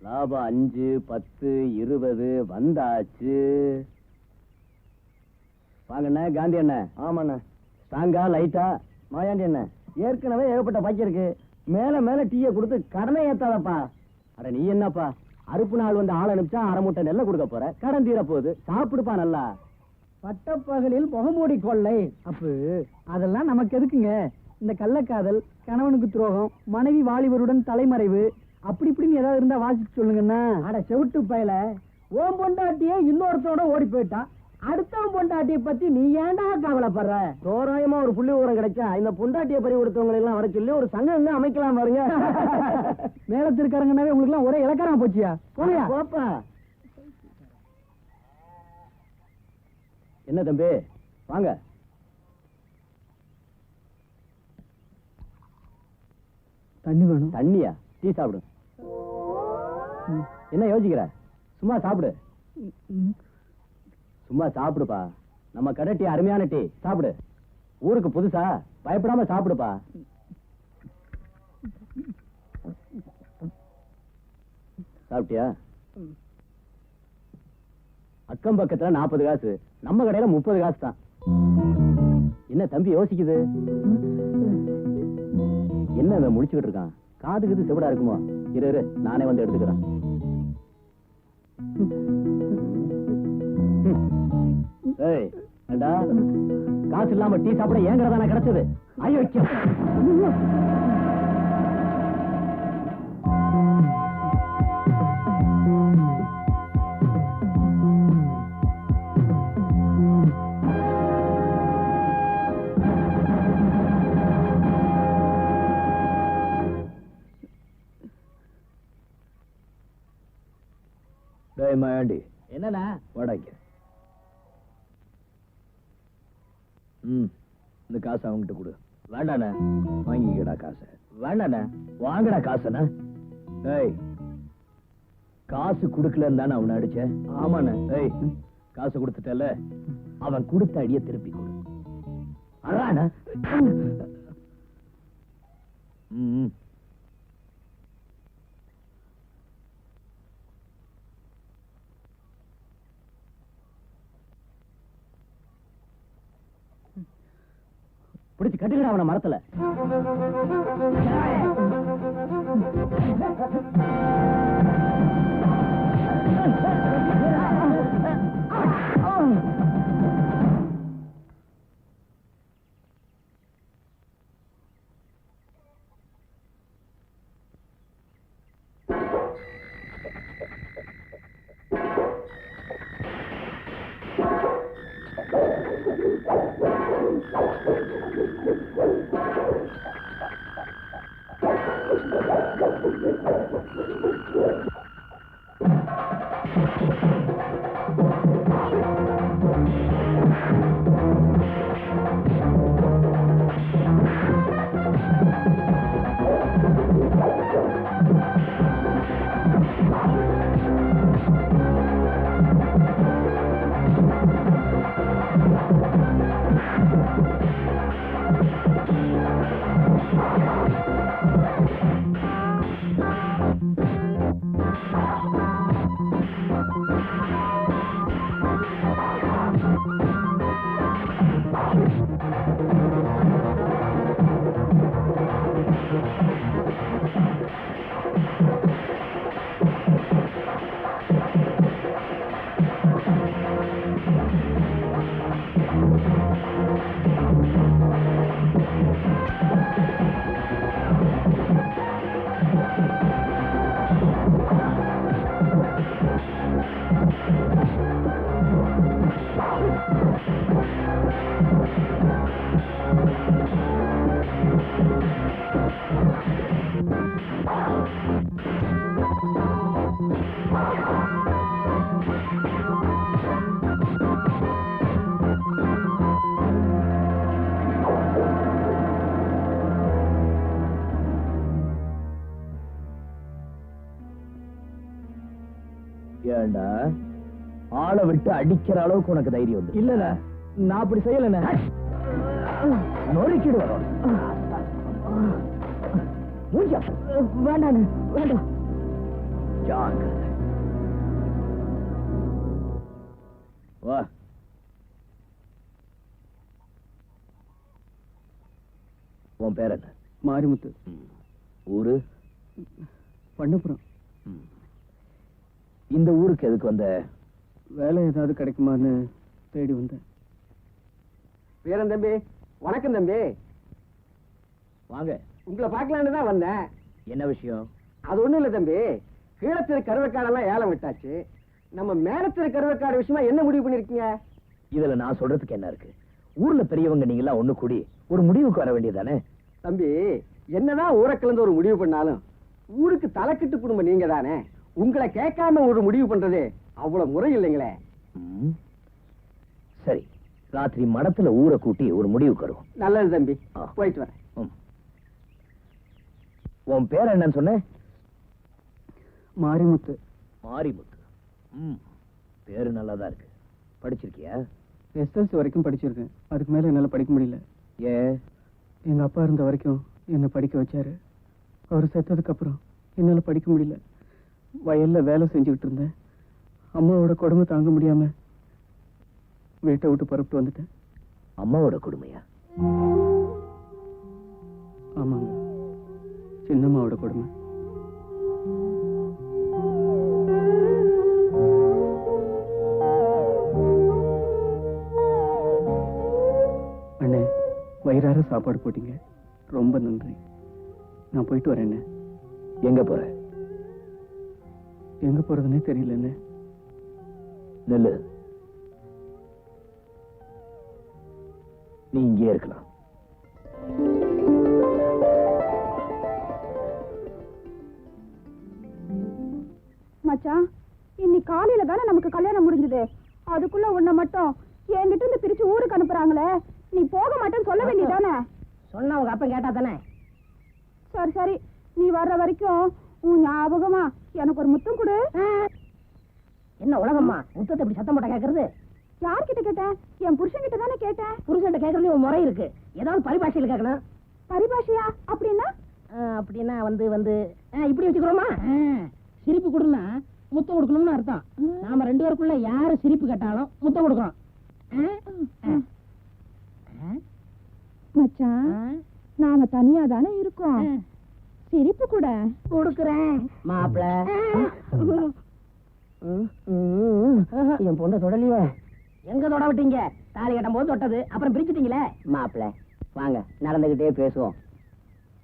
லாபம் 5, 10, 20 வந்தாச்சு. வாங்கண்ணே காந்தி அண்ணே. ஆமாண்ணே. ஸ்ட்ராங்கா லைட்டா? மாயாண்டி அண்ணே, ஏற்கனவே ஏகப்பட்ட பாக்கி இருக்கு. மேல மேல டீயை கொடுத்து கடனை ஏத்தாதப்பா. அட நீ என்னப்பா, அறுப்பு நாள் வந்து ஆள் அனுப்பிச்சா அரை மூட்டை நெல்லை கொடுக்க போற, கடன் தீர போகுது, சாப்பிடுப்பா நல்லா. பட்டப்பகலில் முகமூடி கொள்ளை அப்பு அதெல்லாம் நமக்கு எதுக்குங்க? இந்த கள்ளக்காதல், கணவனுக்கு துரோகம், மனைவி வாலிபருடன் தலைமறைவு, அப்படி இப்படின்னு ஏதாவது இருந்தா வாசிச்சு சொல்லுங்கண்ணா. அட செவிட்டு பயல, ஓம் பொண்டாட்டியே இன்னொருத்தோட ஓடி போயிட்டா, அடுத்தவன் பொண்டாட்டியை பத்தி நீ ஏன்டா கவலைப்படுற? தோராயமா ஒரு புள்ளி விவரம் கிடைச்சா இந்த பொண்டாட்டியை பறி கொடுத்தவங்களை எல்லாம் வர சொல்லி ஒரு சங்கம் அமைக்கலாம் பாருங்க. மேலத்திருக்காரங்கனாவே உங்களுக்கு எல்லாம் ஒரே இலக்காரமா போச்சியா? போயா போப்பா. என்ன தம்பி வாங்க. தண்ணி வேணும். தண்ணியா? டீ சாப்பிடு. என்ன யோசிக்கிற? சும்மா சாப்பிடு. சும்மா சாப்பிடுப்பா. நம்ம கடை டீ அருமையான டீ, சாப்பிடு. ஊருக்கு புதுசா, பயப்படாம சாப்பிடுப்பா. சாப்பிட்டியா? அக்கம் பக்கத்துல 40 காசு, நம்ம கடையில 30 காசு தான். என்ன தம்பி யோசிக்குது? என்ன முடிச்சுக்கிட்டு இருக்கான்? காதுக்கு செவிடா இருக்குமோ? இரு நானே வந்து எடுத்துக்கிறேன். காசு இல்லாம டீ சாப்பிட ஏங்கிறதான கிடைச்சது? ஐயோ மாயாண்டி, என்னண்ணா வாடாக்க. இந்த காசு அவங்கிட்ட கொடு. வேண்டாண்ணே, வாங்கிக்கடா காசை. வேண்டாண்ணே, வாங்கடா காசண்ணா. ஏய், காசு கொடுக்கலன்னு தானே அவனை அடிச்ச? ஆமாண்ணே. ஏய், காசு கொடுத்துட்டல, அவன் கொடுத்த அடிய திருப்பி கொடு. அதாண்ணே. பிடிச்சு கட்டுக்கடா அவன மரத்துல. ஏண்டா ஆளை விட்டு அடிக்கிற அளவுக்கு உனக்கு தைரியம் வந்து? இல்ல நான் அப்படி செய்யல. நொறுக்கிடு வரோம். வேண்டாம் வேண்டாம். வா. உன் பேர் என்ன? மாரிமுத்து. ஊரு? பண்ணப்புறம். இந்த ஊருக்கு எதுக்கு வந்த? வேலை ஏதாவது கிடைக்குமான்னு தேடி வந்தேன். வீரன் தம்பி, வணக்கம் தம்பி. வாங்க. உங்களை பார்க்கலான்னு தான் வந்தேன். என்ன விஷயம்? அது ஒண்ணும் இல்ல தம்பி, கீழத்திரு கருவக்காடெல்லாம் ஏலம் விட்டாச்சு. நம்ம மேலத்திரு கருவக்காடு விஷயமா என்ன முடிவு பண்ணிருக்கீங்க? இதுல நான் சொல்றதுக்கு என்ன இருக்கு? ஊர்ல பெரியவங்க நீங்க எல்லாம் ஒண்ணு கூடி ஒரு முடிவுக்கு வர வேண்டியதானே? தம்பி, என்னதான் ஊரை கலந்து ஒரு முடிவு பண்ணாலும் ஊருக்கு தலைக்கட்டு குடும்பம் நீங்க தானே. உங்களை கேட்காம ஒரு முடிவு பண்றது அவ்வளவு முறை இல்லைங்களே. சரி, ராத்திரி மடத்துல ஊரை கூட்டி ஒரு முடிவுக்கு வருவோம். நல்லது தம்பி, போயிட்டு வரேன். உன் பேர் என்னன்னு சொன்ன? மாரிமுத்து. மாரிமுத்து. பேரு நல்லாதான் இருக்கு. படிச்சிருக்கியா? SLC வரைக்கும் படிச்சிருக்கேன். அதுக்கு மேல என்னால படிக்க முடியல. ஏன்? எங்க அப்பா இருந்த வரைக்கும் என்னை படிக்க வச்சாரு. அவர் செத்ததுக்கு அப்புறம் என்னால படிக்க முடியல. வயல்ல வேலை செஞ்சுக்கிட்டு இருந்தேன். அம்மாவோட கொடுமை தாங்க முடியாம வீட்டை விட்டு புறப்பட்டு வந்துட்டேன். அம்மாவோட கொடுமையா? ஆமாங்க, சின்னம்மாவோட கொடுமை. அண்ணே, வயிறார சாப்பாடு போட்டீங்க, ரொம்ப நன்றி. நான் போயிட்டு வரேன். எங்க போற? எங்க போறதுன்னே தெரியல. நெல்லு, நீ இங்கே இருக்கலாம். மச்சான், இன்னைக்கு காலையில தானே நமக்கு கல்யாணம் முடிஞ்சது. அதுக்குள்ள உன்னை மட்டும் என்கிட்ட இருந்து பிரிச்சு ஊருக்கு அனுப்புறாங்களே, நீ போக மாட்டேன்னு சொல்ல வேண்டியதானே? சொன்னா உங்க அப்பா கேட்டா தானே. சரி சரி, நீ வர்ற வரைக்கும் உன் ஞாபகமா எனக்கு ஒரு முத்தம் கொடு. என்ன உலகம்மா, முத்தத்தை இப்படி சத்தம் போட்ட கேக்குறது? யார்கிட்ட கேட்டேன்? என் புருஷன் கிட்ட தானே கேட்டேன். புருஷன் கேக்குறது ஒரு முறை இருக்கு. ஏதாவது பரிபாஷையில் கேட்கணும். பரிபாஷையா? அப்படின்னா? அப்படின்னா வந்து இப்படி வச்சுக்கிறோமா? சிரிப்பு கொடுனா முத்தம் கொடுக்கணும்னு அர்த்தம். நாம ரெண்டு பேருக்குள்ள யாரு சிரிப்பு கேட்டாலும் முத்தம் கொடுக்கணும். மச்சான் நாம தனியா தானே இருக்கோம், சிரிப்பு கூட கொடுக்குறேன் மாப்பிள. என் பொண்ணை தொடலையே. எங்க தொட விட்டீங்க? தாலி கட்டும் போது தொட்டது, அப்புறம் பிரிச்சுட்டீங்களே. மாப்பிள வாங்க, நடந்துகிட்டே பேசுவோம்.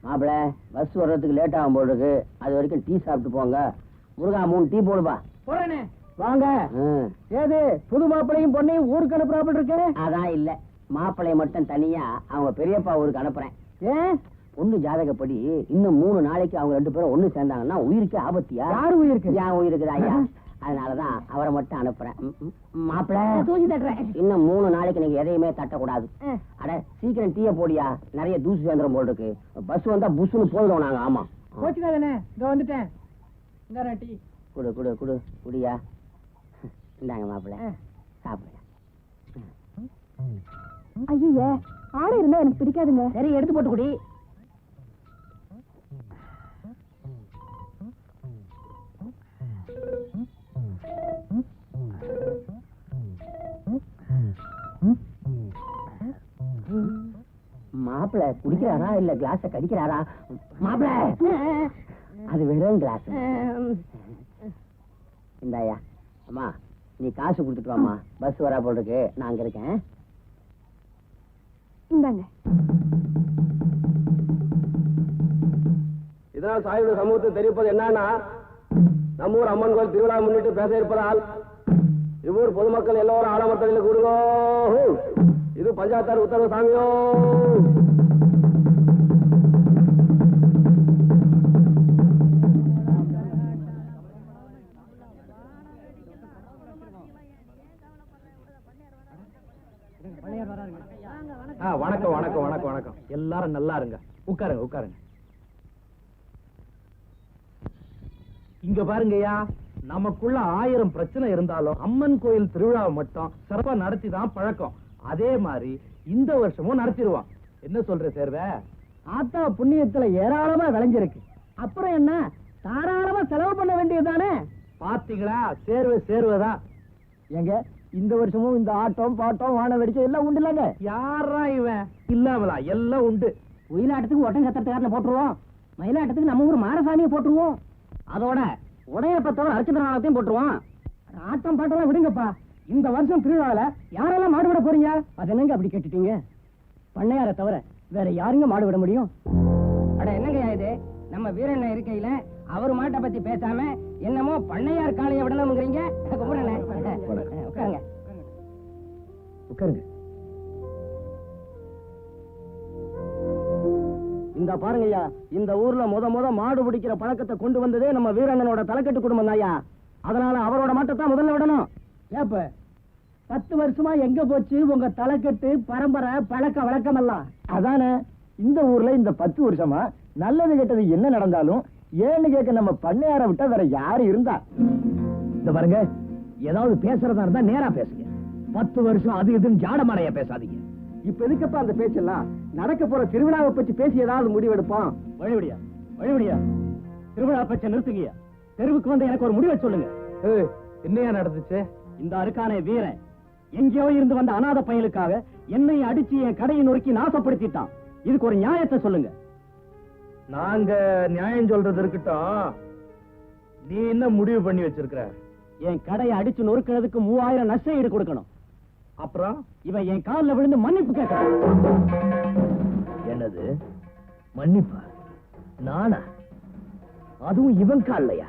மாப்பிள பஸ் வர்றதுக்கு லேட் ஆகும் போது இருக்கு, அது வரைக்கும் டீ சாப்பிட்டு போங்க. முருகா 3 டீ போடுப்பா. போறேனே வாங்க. ஏது புது மாப்பிளையும் பொண்ணையும் ஊருக்கு அனுப்புறாப்புல இருக்கு? அதான் இல்ல, மாப்பிளைய மட்டும் தனியா அவங்க பெரியப்பா ஊருக்கு அனுப்புறேன். ஏன்? பொண்ணு ஜாதகப்படி இன்னும் 3 நாளைக்கு அவங்க 2 பேரும் ஒண்ணு சேர்ந்தாங்கன்னா உயிருக்கு ஆபத்தியா? யாரு உயிருக்கு? என் உயிருக்குதா ஐயா. அதனாலதான் அவரை மட்டும் அனுப்புறேன். மாப்பிள தூசி தட்டுறேன். இன்னும் 3 நாளைக்கு நீங்க எதையுமே தட்டக்கூடாது. அட சீக்கிரம் டீய போடியா, நிறைய தூசி சேர்ந்துரும் போல் இருக்கு. பஸ் வந்தா புஷ்னு போயிடும் நாங்க. ஆமா போச்சுக்காதே, இங்க வந்துட்டேன். இந்த டீ குடு குடு குடு குடியா. இந்தாங்க மாப்பிள சாப்பிடுங்க. ஐயே ஆளு இருந்தா எனக்கு பிடிக்காதுங்க. சரி எடுத்து போட்டு குடி. மாப்பிள குடிக்கிறாரா இல்ல கிளாஸ கடிக்கிறாரா? மாப்பிள அது வெறும் கிளாஸ். இந்தாயா. அம்மா நீ காசு கொடுத்துட்டு வாமா, பஸ் வரா போல் இருக்கு, நான் அங்க இருக்கேன். இந்தாங்க. இதனால் சாயுடைய சமூகத்தில் தெரிவிப்பது என்னன்னா, நம்ம ஊர் அம்மன் கோயில் திருவிழா முன்னிட்டு பேச இருப்பதால் இவ்வூர் பொதுமக்கள் எல்லோரும் ஆலமரத்தில் கூடுங்கோ. இது பஞ்சாயத்தார் உத்தரவு சாமியோ. வணக்கம் வணக்கம் வணக்கம் வணக்கம். எல்லாரும் நல்லா இருங்க, உட்காருங்க உட்காருங்க. இங்க பாருங்கய்யா, நமக்குள்ள 1000 பிரச்சனை இருந்தாலும் அம்மன் கோயில் திருவிழாவை மட்டும் சிறப்பா நடத்தி தான் பழக்கம். அதே மாதிரி இந்த வருஷமும் நடத்திடுவான். என்ன சொல்ற சேர்வ? ஆத்தா புண்ணியத்துல ஏராளமா விளைஞ்சிருக்கு. அப்புறம் என்ன, தாராளமா செலவு பண்ண வேண்டியதுதானே? பாத்தீங்களா, சேர்வதான். எங்க இந்த வருஷமும் இந்த ஆட்டம் பாட்டம் வான வெடிச்சு எல்லாம் உண்டு இல்லங்க? யாரா இவன் இல்லாமலா? எல்லாம் உண்டு. ஒயிலாட்டத்துக்கு ஒட்டம் சத்திரத்துக்காரனை போட்டுருவோம், மயிலாட்டத்துக்கு நம்ம ஊர் மாரசாமியை போட்டுருவோம், அதோட உடையப்பத்தோட அர்ச்சந்திரநாளத்தையும் போட்டுருவோம். ஆட்டம் பாட்டெல்லாம் விடுங்கப்பா. இந்த வருஷம் திருவிழாவில யாரெல்லாம் மாடு விட போறீங்க? அது என்னங்க அப்படி கேட்டுட்டீங்க? பண்ணையார தவிர வேற யாருங்க மாடு விட முடியும்? அட என்னங்க இது, நம்ம வீரண்ண இருக்கையில அவர் மாட்டை பத்தி பேசாம என்னமோ பண்ணையார் காளைய விடணும்ங்கிறீங்க. உட்காருங்க உட்காருங்க. இந்த பாருங்கய்யா, இந்த ஊர்ல முத மாடு பிடிக்கிற பழக்கத்தை கொண்டு வந்ததே நம்ம வீரண்ணனோட தலைக்கட்டு குடும்பம் தாயா. அதனால அவரோட மாட்டத்தான் முதல்ல விடணும். ஏப்ப 10 வருஷமா எங்க போச்சு உங்க தலைக்கட்டு பரம்பரை பழக்க வழக்கம் எல்லாம்? அதானே, இந்த ஊர்ல இந்த 10 வருஷமா நல்லது கெட்டது என்ன நடந்தாலும் ஏன்னு கேட்க நம்ம பண்ணையார விட்டா வேற யாரு இருந்தா? இந்த பாருங்க, ஏதாவது பேசுறதா இருந்தா நேரா பேசுங்க. 10 வருஷம் அது இதுன்னு ஜாடமாடையா பேசாதீங்க. இப்ப எதுக்கப்பா அந்த பேச்செல்லாம்? நடக்க போற திருவிழாவை பற்றி பேசி ஏதாவது முடிவெடுப்போம். வழிபடியா வழிபடியா, திருவிழா பச்சை நிறுத்துங்கயா. தெருவுக்கு வந்து எனக்கு ஒரு முடிவை சொல்லுங்க. என்னையா நடந்துச்சு? இந்த அருக்கானே வீரன் எங்கேயோ இருந்து வந்த அநாத பயலுக்காக என்னை அடிச்சு என் கடையை நொறுக்கி நாசப்படுத்திட்டான். இதுக்கு ஒரு நியாயத்தை சொல்லுங்க. நாங்க நியாயம் சொல்றது இருக்கட்டும், நீ என்ன முடிவு பண்ணி வச்சிருக்கிற? என் கடையை அடிச்சு நொறுக்கிறதுக்கு 3000 நஷ்ட ஈடு கொடுக்கணும். அப்புறம் இவன் என் காலில் விழுந்து மன்னிப்பு கேட்கணும். என்னது மன்னிப்பா? நானா? அதுவும் இவன் காலையா?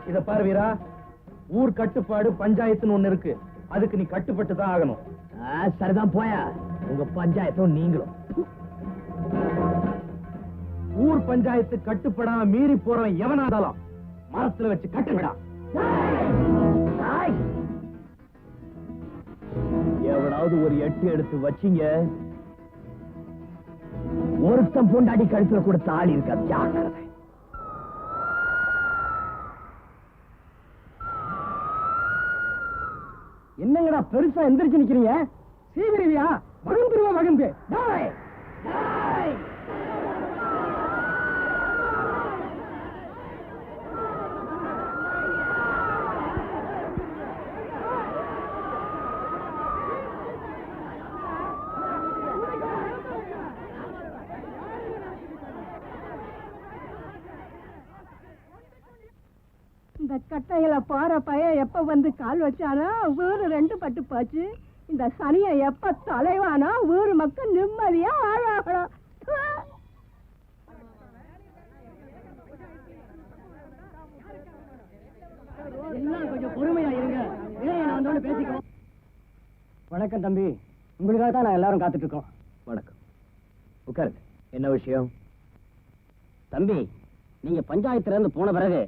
இத பாரு வீரா, ஊர் கட்டுப்பாடு பஞ்சாயத்துன்னு ஒண்ணு இருக்கு, அதுக்கு நீ கட்டுப்பட்டு தான் ஆகணும். சரிதான், போயா உங்க பஞ்சாயத்தும் நீங்களும். ஊர் பஞ்சாயத்து கட்டுப்படாம மீறி போறவன் எவனாதாலும் மரத்துல வச்சு கட்டுவிடா. எவனாவது ஒரு 8 எடுத்து வச்சீங்க, ஒருத்தன் பொண்டாடி கழுத்துல கொடுத்த ஆள் இருக்க ஜாக்கிரதை. என்னங்கடா பெருசா எந்திரிச்சு நிக்கிறீங்க? சீவிரியா மகந்துருவா மகந்து. இந்த கட்டையில போற பையன் எப்ப வந்து கால் வச்சானோ ஊரு ரெண்டு பட்டு போச்சு. இந்த சனியை எப்ப தொலைவானோ ஊரு மக்கள் நிம்மதியா வாழாகணும். கொஞ்சம் பொறுமையா இருங்க, வந்தோன்னு பேசிக்கோ. வணக்கம் தம்பி, உங்களுக்காக தான் நான் எல்லாரும் காத்துட்டு இருக்கோம். வணக்கம், உட்காருங்க. என்ன விஷயம்? தம்பி, நீங்க பஞ்சாயத்துல இருந்து போன பிறகு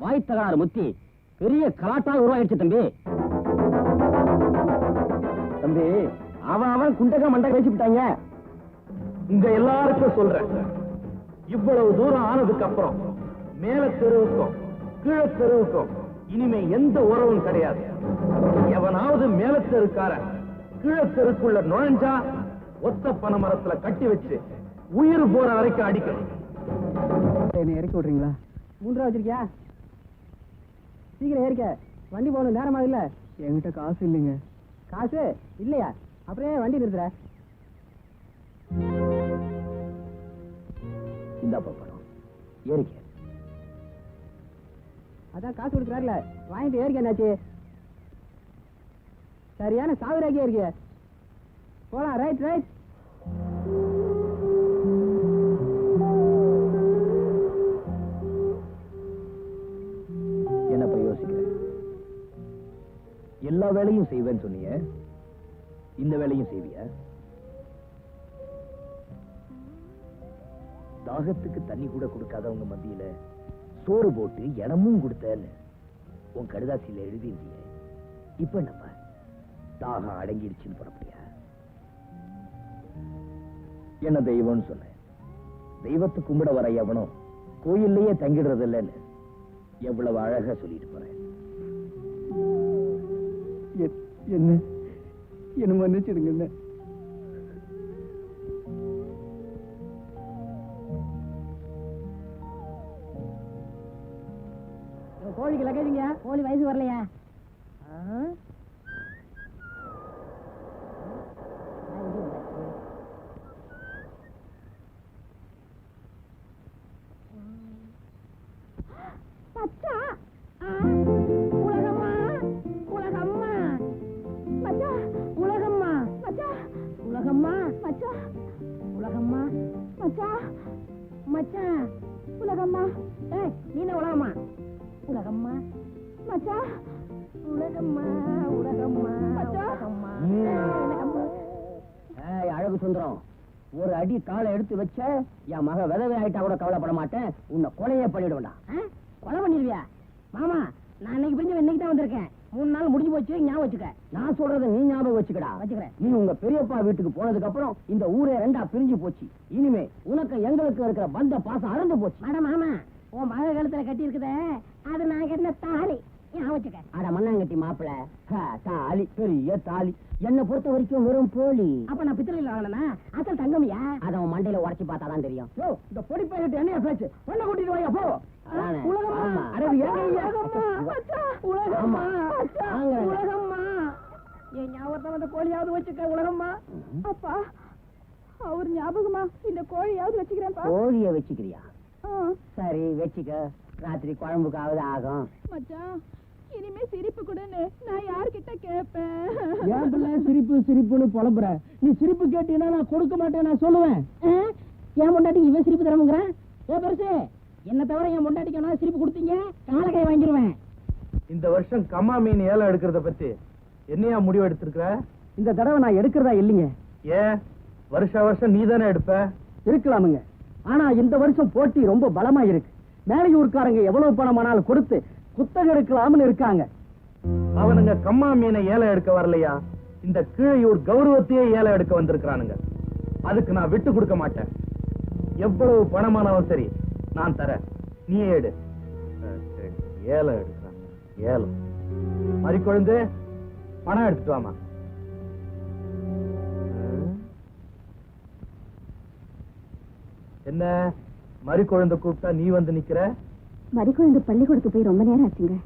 வாய் தகராறு முத்தி பெரிய கலாட்டா உருவாயிடுச்சு தம்பி. தம்பி, அவன் குண்டக மண்டை வச்சு விட்டாங்க. உங்க எல்லாருக்கும் சொல்றேன், இவ்வளவு தூரம் ஆனதுக்கு அப்புறம் மேல தெருவுக்கும் கீழே தெருவுக்கும் இனிமே எந்த உறவும் கிடையாது. எவனாவது மேல தெருக்காரன் கீழே தெருக்குள்ள நுழைஞ்சா ஒத்த பனை மரத்துல கட்டி வச்சு உயிர் போற வரைக்கும் அடிக்கணும். என்ன இறக்கி விடுறீங்களா? 3 ரூபா வச்சிருக்கியா? சீக்கிரம் ஏறிக்க, வண்டி போகணும், நேரமா இல்ல. என்கிட்ட காசு இல்லைங்க. காசு இல்லையா? அப்புறம் வண்டி நிறுத்துற? இந்தாப்பா பணம், ஏறிக்க. அதான் காசு கொடுக்குறாருல, வாங்கிட்டு ஏறிக்க. என்னாச்சு? சரியான சாவிராக்கியா இருக்கிய. போலாம். Right right. என்னப்பா யோசிக்கிறேன்? எல்லா வேலையும் செய்வேன்னு சொன்னீங்க, இந்த வேலையும் செய்வியா? தாகத்துக்கு தண்ணி கூட கொடுக்காதவங்க மத்தியில சோறு போட்டு இடமும் கொடுத்தேன்னு உன் கடுதாசியில எழுதியிருந்தீங்க. இப்ப என்னப்பா தாகம் அடங்கிடுச்சுன்னு புறப்படியா? என்ன தெய்வம்னு சொன்னேன். தெய்வத்தை கும்பிட வர எவனும் கோயில்லையே தங்கிடுறது இல்லைன்னு எவ்வளவு அழகா சொல்லிட்டு போறேன். என்ன மன்னிச்சிடுங்க. கோழிக்கு லக்கேஜிங்க. கோழி வயசு வரலையா? மச்சா, உலகம்மா உலகம்மா மச்சா, உலகம்மா மச்சா, உலகம்மா மச்சா, உலகம்மா மச்சா, மச்சா, உலகம்மா. ஏய், நீ என்ன உலகம்மா? உலகம்மா மச்சா, உலகம்மா உலகம்மா உலகம்மா. அழகு சுந்தரம், ஒரு அடி காலை எடுத்து வச்ச என் மக விதவை ஆயிட்டா கூட கவலைப்பட மாட்டேன். உன்னை கொலையே பண்ணிடுவேண்டா. கொலை பண்ணிருவியா? மாமா, நான் இன்னைக்கு பிரிஞ்சு இன்னைக்கு தான் வந்திருக்கேன். 3 நாள் முடிஞ்சு போச்சு, ஞாபகம் வச்சுக்க. நான் சொல்றதை நீ ஞாபகம் வச்சுக்கடா. வச்சுக்கிறேன். நீ உங்க பெரியப்பா வீட்டுக்கு போனதுக்கு அப்புறம் இந்த ஊரே 2ஆ பிரிஞ்சு போச்சு. இனிமே உனக்கு எங்களுக்கு இருக்கிற பந்த பாசம் அறந்து போச்சு. அட மாமா, உன் மக கழுத்துல கட்டி இருக்குதே, அது நான் கட்டின தாலி. ஞாபகம் வச்சுக்க. அட மண்ணாங்கட்டி மாப்பிள, தாலி பெரிய தாலி. என்னை பொறுத்த வரைக்கும் வெறும் போலி. அப்ப நான் பித்தளையில் வாங்கினா அசல் தங்கமியா? அதை உன் மண்டையில உடைச்சு பார்த்தாதான் தெரியும். இந்த பொடி பையிட்டு என்னைய பேச்சு பொண்ணை கூட்டிட்டு வாயா போ. அதானே. உலகம்மா. ஆமா. அட இது ஏங்க ஐயா? உலகம்மா மச்சா, வாங்க. உலகம்மா. என் ஞாபகத்தை வந்த கோழியாவது வச்சுக்க. உலகம்மா. அப்பா, அவர் ஞாபகமா இந்த கோழியாவது வச்சுக்கிறேன்ப்பா. கோழிய வச்சுக்கிறியா? ஆ, சரி வச்சுக்க. ராத்திரி குழம்புக்காவது ஆகும். மச்சான், இனிமே சிரிப்பு கூடன்னு நான் யார்கிட்ட கேட்பேன்? ஏன் பிள்ளை சிரிப்பு சிரிப்புன்னு புலம்புற? நீ சிரிப்பு கேட்டீங்கன்னா நான் கொடுக்க மாட்டேன், நான் சொல்லுவேன். என் பொண்டாட்டி இவன் சிரிப்பு தரமுங்கிறான். ஏ பெருசு, என்ன தவிர என் பொண்டாட்டிக்கு நான் சிரிப்பு கொடுத்தீங்க, காலக்காய் வாங்கிடுவேன். இந்த வருஷம் கம்மா மீன் ஏலம் எடுக்கிறத பத்தி என்னையா முடிவு எடுத்திருக்கிற? இந்த தடவை நான் எடுக்கிறதா இல்லைங்க. ஏன் வருஷம் நீ தானே எடுப்ப? இருக்கலாமுங்க, ஆனா இந்த வருஷம் போட்டி ரொம்ப பலமா இருக்கு. மேலையூர்காரங்க எவ்வளவு பணமானாலும் கொடுத்து குத்தகை எடுக்கலாம்னு இருக்காங்க. அவனுங்க கம்மா மீனை ஏலம் எடுக்க வரலையா, இந்த கீழையூர் கௌரவத்தையே ஏலம் எடுக்க வந்திருக்கிறானுங்க. அதுக்கு நான் விட்டு கொடுக்க மாட்டேன். எவ்வளவு பணமானாலும் சரி நான் தரேன், நீயே எடு. ஏலம் எடுக்கிறாங்க, ஏலம். மறிக்கொழுந்து பணம் எடுத்துட்டு வாமா. என்ன மறிக்கொழுந்து கூப்பிட்டா நீ வந்து நிக்கிற? மறிக்குழந்து பள்ளிக்கூடத்து போய் ரொம்ப நேரம் ஆச்சுங்க.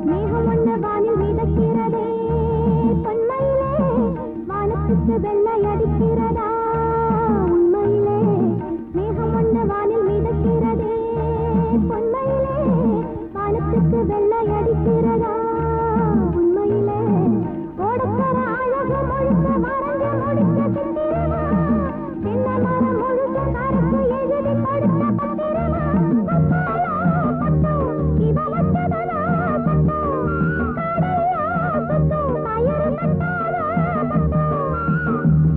மேகம் ஒன்று வானில் மிதக்கிறதே பொன்மையிலே வானத்துக்கு வெள்ளை அடிக்கிறதா உண்மையிலே மேகம் ஒன்று வானில் மிதக்கிறதே பொன்மையிலே வானத்துக்கு வெள்ளை அடிக்கிறதா உண்மையிலே ஓடக்கர அழகு முழுக்க மறந்து முடிக்க சித்திரமா சின்ன மரம் முழுக்க கருப்பு எழுதி கொடுத்த பத்திரமா பட்டு இவ வச்சதனா பட்டு கடலா பட்டு கயிறு கட்டாதா பட்டு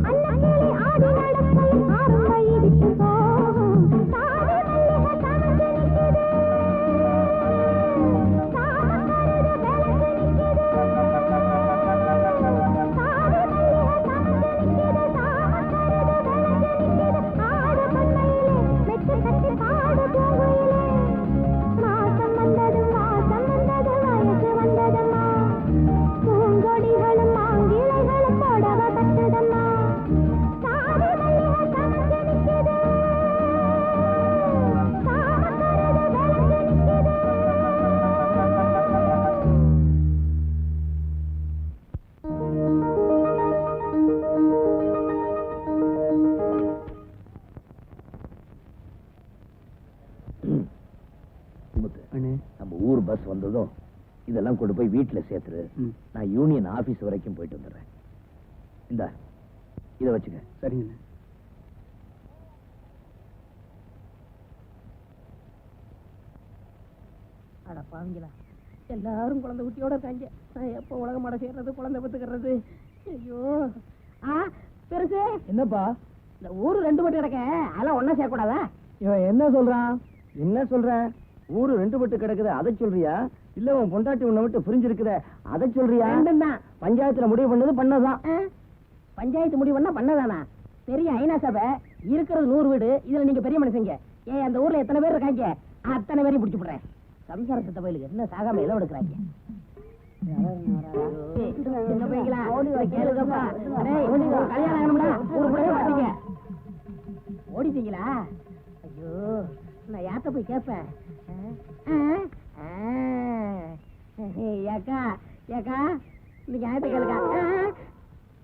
அன்னக்கிளி ஆடி நடக்கையில் ஆரம்பை விட்டு போகும் சாதி மல்லிகை சமைச்சு நிற்குது சாமக்கருது விளக்கு நிற்குது சாதி மல்லிகை சமைச்சு நிற்குது சாமக்கருது விளக்கு நிற்குது ஆடு பண்ணையிலே மெச்சு கட்டி பாடு பூங்குயிலே மாசம் வந்தது வயசு வந்ததம்மா பூங்கொடிகளும் மாங்கிளைகளும் போடவ கட்டுதம்மா சாதி மல்லிகை சமைச்சு நிற்குது சாமக்கருது விளக்கு நிற்குது முத்து, நம்ம ஊர் பஸ் வந்ததும் இதெல்லாம் கொண்டு போய் வீட்டுல சேர்த்துரு. நான் யூனியன் ஆபீஸ் வரைக்கும் போயிட்டு வந்துடுறேன். இந்தா இத வச்சுக்க. சரிங்க. அட பாவீங்களா, எல்லாரும் குழந்தை குட்டியோட இருக்காங்க. நான் எப்போ உலகமாட சேர்றது, குழந்தை பத்துக்கிறது? ஐயோ. பெருசு என்னப்பா இந்த ஊரு 2 பட்டு கிடக்க, அதெல்லாம் ஒன்னா சேர்க்கூடாதா? இவன் என்ன சொல்றான்? என்ன சொல்ற? ஊரு 2 பட்டு கிடக்குது, அதை சொல்றியா? இல்ல உன் பொண்டாட்டி உன்னை விட்டு புரிஞ்சிருக்குத, அதை சொல்றியா? ரெண்டும் தான். பஞ்சாயத்துல முடிவு பண்ணது பண்ணதான். பஞ்சாயத்து முடிவு பண்ணதானா? பெரிய ஐநா சபை இருக்கிறது 100 வீடு. இதுல நீங்க பெரிய மனுஷங்க. ஏன் அந்த ஊர்ல எத்தனை பேர் இருக்காங்க? அத்தனை பேரையும் பிடிச்சு போடுறேன். சம்சார சித்த பயிலுக்கு என்ன சாகாம எல்லாம் எடுக்கிறாங்க. கல்யாணம் ஆகணும்டா, ஊரு கூடவே மாட்டீங்க. ஓடிட்டீங்களா? ஐயோ, நான் யார்கிட்ட போய் கேட்பேன்? ஏக்கா ஏக்கா, இன்னைக்கு ஆயிரத்த கேளுக்கா.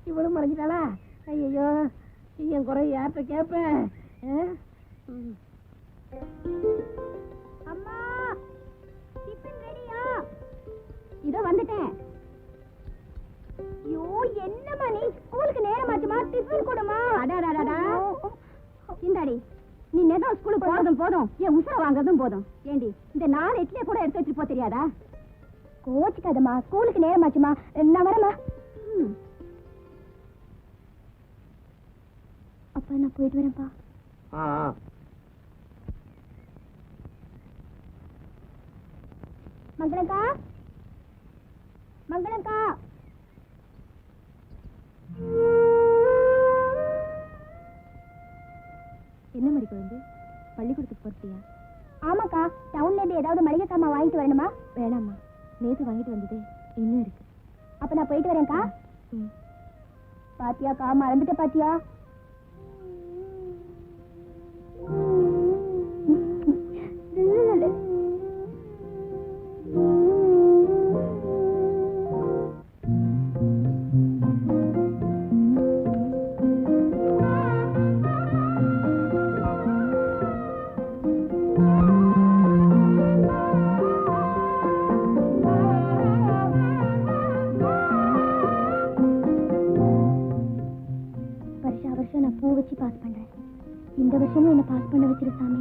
இவளும் மறைஞ்சிட்டாளா? ஐயோ, என் குறை யார்கிட்ட கேட்பேன்? அம்மா, டிஃபன் ரெடியா? இதோ வந்துட்டேன். ஐயோ, என்னம்மா நீ? ஸ்கூலுக்கு நேரமாச்சுமா? டிஃபன் கொடுமா. அடாடாடா, இந்தாடி, நீ நேரம் ஸ்கூலுக்கு போறதும் போதும், என் உசுர வாங்குறதும் போதும். ஏண்டி, இந்த 4 இட்லியை கூட எடுத்து வச்சுட்டு போ தெரியாதா? கோச்சுக்காதம்மா, ஸ்கூலுக்கு நேரமாச்சுமா. நான் வரமா? அப்பா, நான் போயிட்டு வரேன்ப்பா. மங்களக்கா, மங்களக்கா. என்ன மாதிரி குழந்தை, பள்ளிக்கூடத்துக்கு போறியா? ஆமாக்கா, டவுன்ல இருந்து ஏதாவது மளிகை சாமான் வாங்கிட்டு வரணுமா? வேணாம்மா, நேத்து வாங்கிட்டு வந்ததே இன்னும் இருக்கு. அப்ப நான் போயிட்டு வரேன்க்கா. பாத்தியாக்கா, மறந்துட்ட பாத்தியா? வருஷம் நான் பூ வச்சு பாஸ் பண்றேன். இந்த வருஷமும் என்ன பாஸ் பண்ண வச்சிரு சாமி.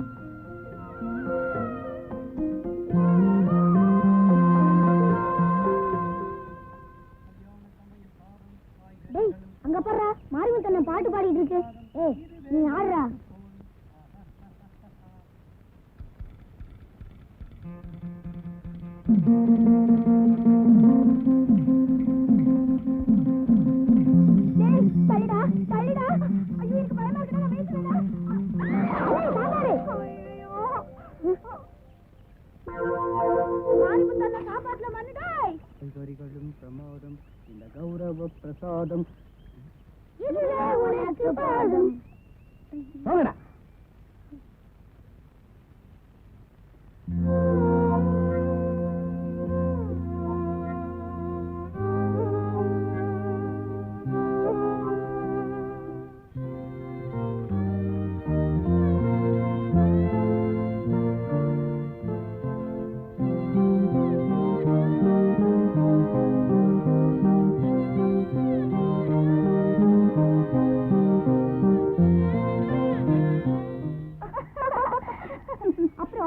டேய், அங்க பாருடா, மாரிமுத்தண்ணன் பாட்டு பாடிட்டு இருக்கு. ஏய், நீ ஆடுறா. தள்ளிடா தள்ளிடா. ஐயோ, எனக்கு பயமா இருக்குடா, நான் பேசுறேன்டா. மாரிமுத்தண்ணன் காப்பாத்துல மண்ணுடாய். பிரமாதம் இந்த கௌரவ பிரசாதம். இதுவே உனக்கு பாதம். போங்கடா.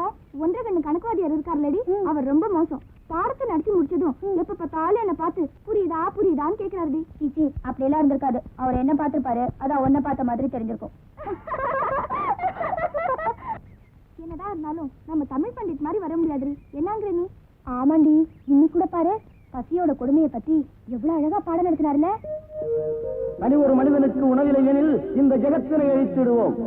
அப்புறம் ஒன்றரை கண்ணு கணக்குவாதியார் இருக்காருலடி அவர் ரொம்ப மோசம். பாடத்தை நடிச்சு முடிச்சதும் எப்ப பார்த்தாலும் என்ன பார்த்து புரியுதா புரியுதான்னு கேக்குறாருடி. சீச்சி அப்படி எல்லாம் இருந்திருக்காது. அவர் என்ன பார்த்திருப்பாரு, அதான் ஒன்ன பார்த்த மாதிரி தெரிஞ்சிருக்கும். என்னடா இருந்தாலும் நம்ம தமிழ் பண்டிட் மாதிரி வர முடியாதுடி. என்னங்கிற நீ? ஆமாண்டி, இன்னும் கூட பாரு பசியோட கொடுமையை பத்தி எவ்வளவு அழகா பாடம் நடத்தினார்ல. தனி ஒரு மனிதனுக்கு உணவில்லை எனில் இந்த ஜெகத்தினை அழித்திடுவோம்.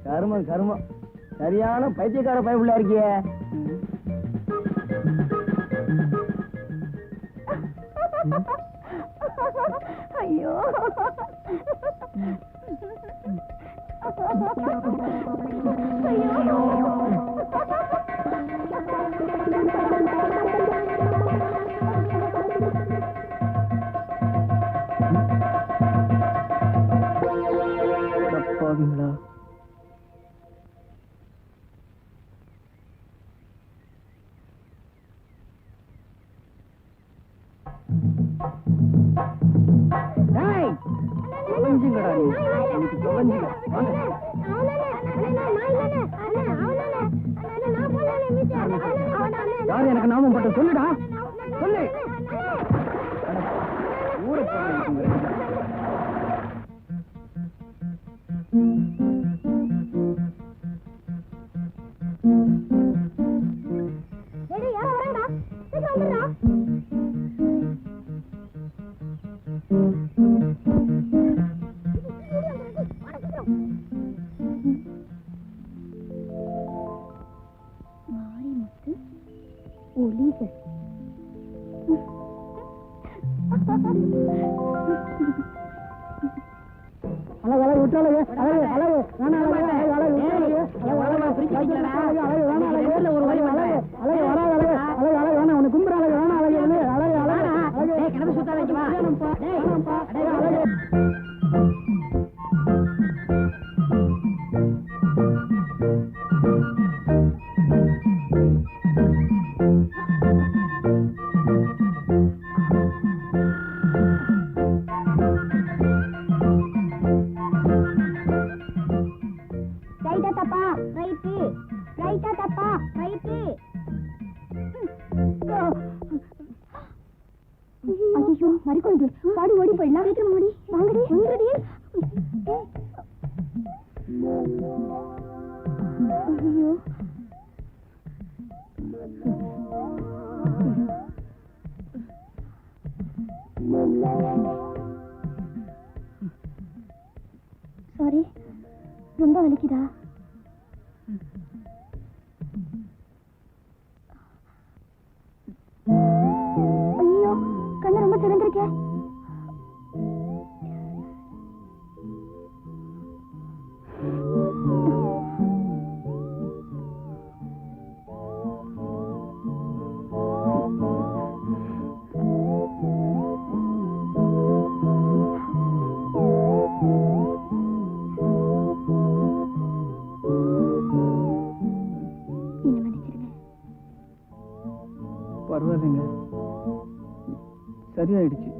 கருமம் கருமம், சரியான பைத்தியக்கார பயப்புள்ள இருக்கிய. ஐயோ போவீங்களா? தொலைஞ்சுங்கடா நீ, எனக்கு தொலைஞ்சுங்க. யார் எனக்கு நாமம் பட்ட சொல்லுடா, சொல்லு. ஊரை மாரிமுத்து ஒளிகள். அழகு அழகு விட்டாளே, அழகு அழகு வேணா, அழகு அழகு அழகு ஒரு வழி அழகு அழகு வராது, அழகு அழகு அழகு வேணா, உனக்கு கும்புற அழகு வேணா, அழகு அழகு அழகு அழகு கிணறு சுத்தா வைக்குமா அழகு. சாரி, ரொம்ப வலிக்குதா? ஐயோ, கண்ணு ரொம்ப திறந்திருக்கே. பரவாயில்லைங்க, சரியாயிடுச்சு.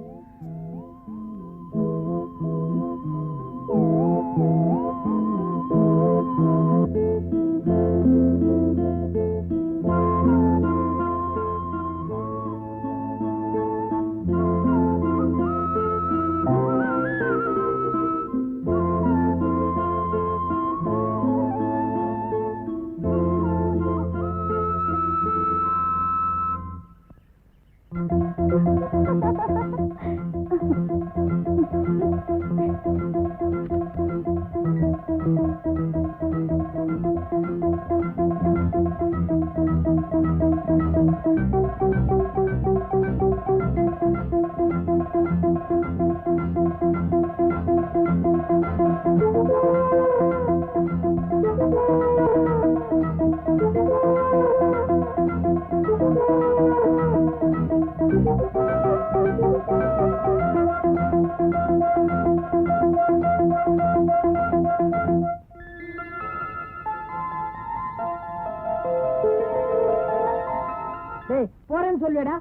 போறேன்னு சொல்லிடா,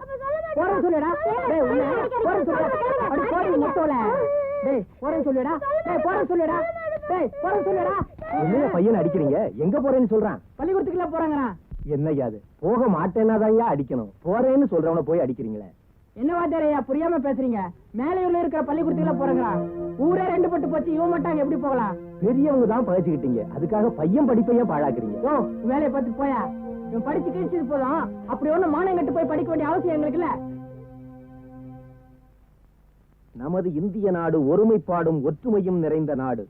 போறேன்னு சொல்லிடா. போறேன்னு சொல்லிடா, போறேன்னு சொல்லிடா. என்ன பையன் அடிக்கிறீங்க? எங்க போறேன்னு சொல்றான்? பள்ளிக்கூடத்துக்குள்ள போறாங்கண்ணா. என்ன யாது? போக மாட்டேன்னாதான் அடிக்கணும். போறேன்னு சொல்றவன போய் அடிக்கிறீங்களே. என்ன வாத்தியாரையா புரியாம பேசுறீங்க? மேலையூர்ல இருக்கிற பள்ளிக்கூடத்துக்குள்ள போறாங்களா? ஊரே ரெண்டு பட்டு போச்சு, இவன் மாட்டாங்க, எப்படி போகலாம்? பெரியவங்க தான் பழச்சுக்கிட்டீங்க, அதுக்காக பையன் படிப்பையா பாழாக்குறீங்க. ஓ, வேலையை பார்த்து போயா. இவன் படிச்சு கிழிச்சது போதும், அப்படி ஒண்ணு மானம் கட்டு போய் படிக்க வேண்டிய அவசியம் எங்களுக்கு இல்ல. நமது இந்திய நாடு ஒருமைப்பாடும் ஒற்றுமையும் நிறைந்த நாடு.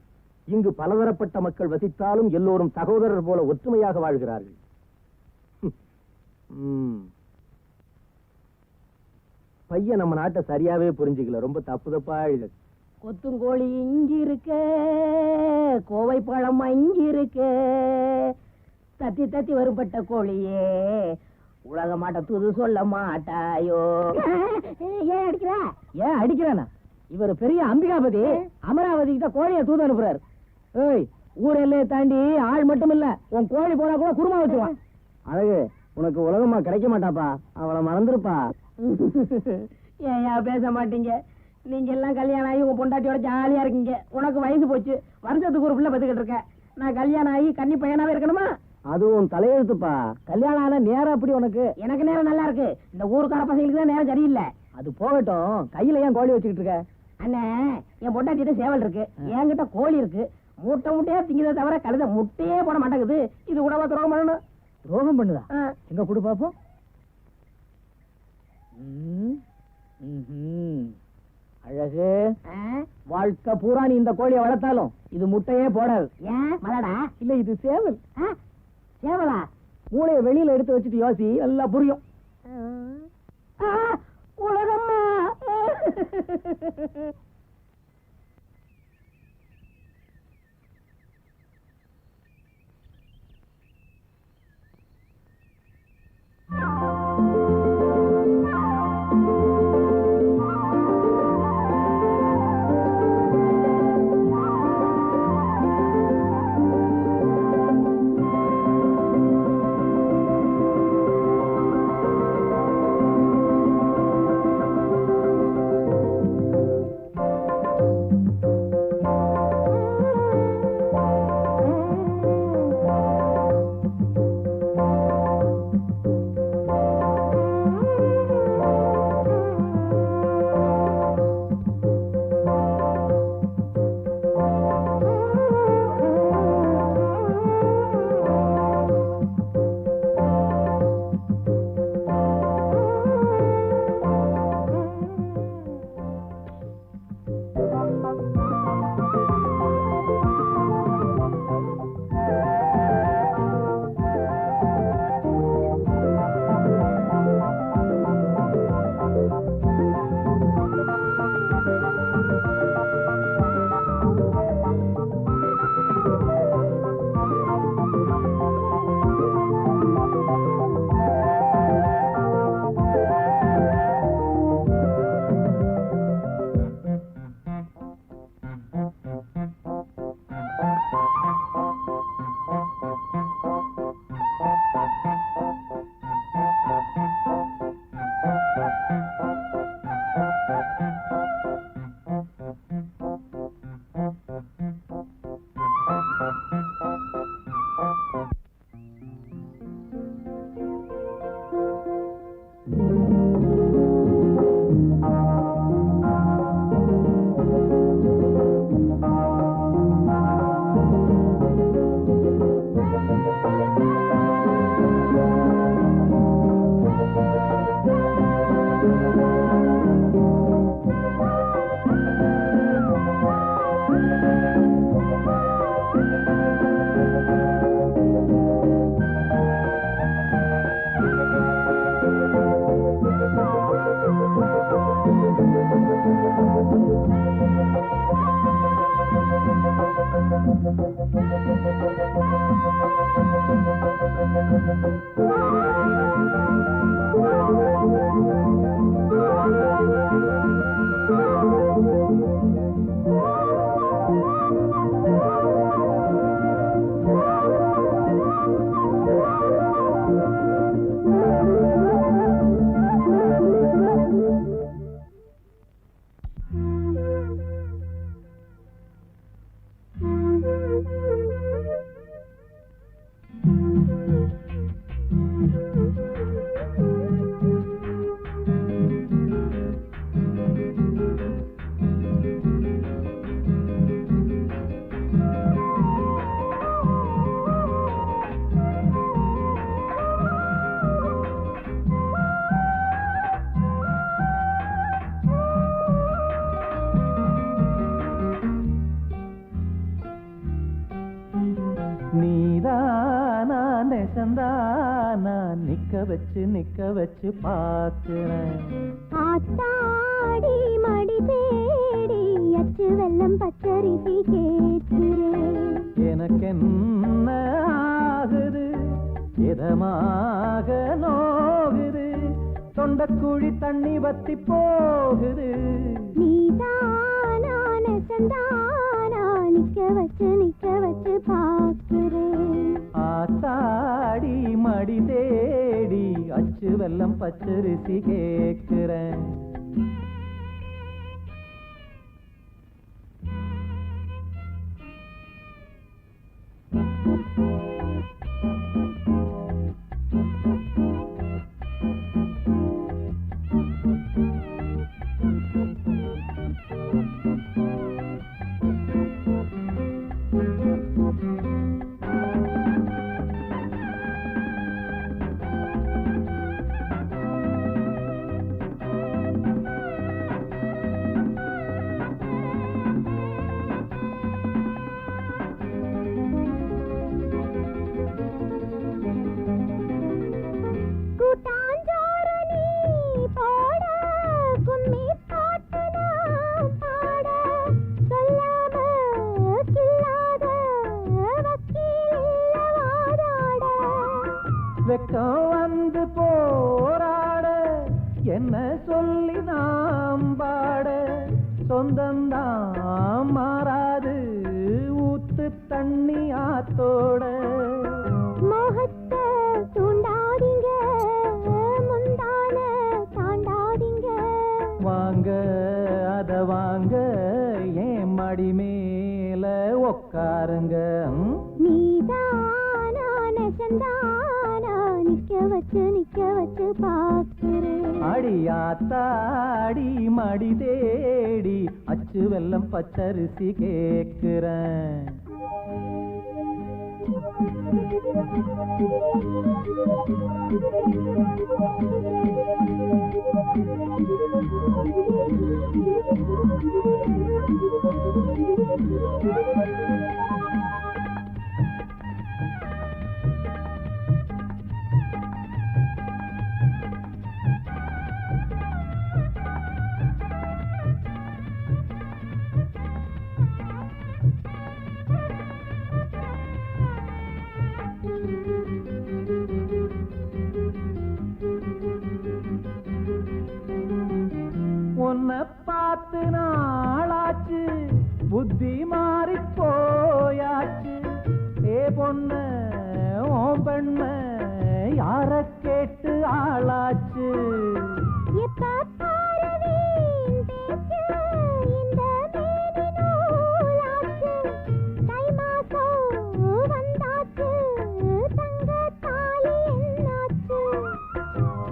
இங்கு பலதரப்பட்ட மக்கள் வசித்தாலும் எல்லோரும் சகோதரர் போல ஒற்றுமையாக வாழ்கிறார்கள். பையன் நம்ம நாட்டை சரியாவே புரிஞ்சுக்கல, ரொம்ப தப்பு தப்பா எழுது. கொத்துங்கோழி இங்கி இருக்க, கோவை பழம் அங்கி இருக்க, தத்தி தத்தி வரும்பட்ட கோழியே உலக மாட்ட தூது சொல்ல மாட்டாயோ. ஏன் அடிக்கிற? ஏன் அடிக்கிறானா? இவர் பெரிய அம்பிகாபதி, அமராவதி கிட்ட கோழிய தூது அனுப்புறாரு. ஏய், ஊர் எல்லையை தாண்டி ஆள் மட்டும் இல்ல, உன் கோழி போனா கூட குருமா வச்சுவான். அழகு, உனக்கு உலகமா கிடைக்க மாட்டாப்பா, அவளை மறந்துருப்பா. ஏன் பேச மாட்டீங்க? நீங்க எல்லாம் கல்யாணம் ஆகி உங்க பொண்டாட்டியோட ஜாலியா இருக்கீங்க. உனக்கு வயசு போச்சு, வருஷத்துக்கு ஒரு பிள்ளை பத்துக்கிட்டு இருக்கேன். நான் கல்யாணம் ஆகி கன்னி பையனாவே இருக்கணுமா? அதுவும் தலையெழுத்துப்பா. கல்யாணம் ஆன நேரம் அப்படி உனக்கு. எனக்கு நேரம் நல்லா இருக்கு, இந்த ஊருக்கார பசங்களுக்கு தான் நேரம் சரியில்லை. அது போகட்டும், கையில ஏன் கோழி வச்சுக்கிட்டு இருக்க? அண்ணே, என் பொண்டாட்டிட்ட சேவல் இருக்கு, என்கிட்ட கோழி இருக்கு. மூட்டை மூட்டையா திங்கிறத தவிர கழுத முட்டையே போட மாட்டேங்குது. இது கூடவா துரோகம் பண்ணணும்? துரோகம் பண்ணுதா? எங்க கொடு பாப்போம். அழகு, வாழ்க்கை பூரா நீ இந்த கோழியை வளர்த்தாலும் இது முட்டையே போடாது. ஏன் மலடா? இல்ல, இது சேவல். சேவலா? மூளையை வெளியில எடுத்து வச்சுட்டு யோசி, எல்லாம் புரியும். உலகம்மா. நான் நிக்க வச்சு பார்க்கிறேன். ஆத்தாடி மடி தேடி அச்சு வெல்லம் பச்சரிசி கேட்கிறேன். எனக்கு என்ன ஆகுது, இதமாக நோகுது, தொண்டக்குழி தண்ணி வத்தி போகுது. நீதானா நெசந்தானா நிக்க வச்சு பார்க்கிறேன். ஆத்தாடி மடி தேடி அச்சு வெல்லம் பச்சரிசி கேட்கிறேன். வெக்கம் வந்து போராட என்ன சொல்லி நாம் பாட, சொந்தந்தான் மாறாது ஊத்து தண்ணி ஆத்தோட. மோகத்தை தூண்டாதீங்க, முந்தான தாண்டாதீங்க. வாங்க அத வாங்க ஏன் மடி மேல உக்காருங்க. நீதானா நெசந்தானா நிக்க வச்சு பார்க்கிறேன். அடியாத்தாடி மடி தேடி அச்சு வெல்லம் பச்சரிசி கேட்கிறேன். உன்னை பார்த்து நாளாச்சு, புத்தி மாறி போயாச்சு. ஏ பொண்ண ஓம் பெண்ண யார கேட்டு ஆளாச்சு.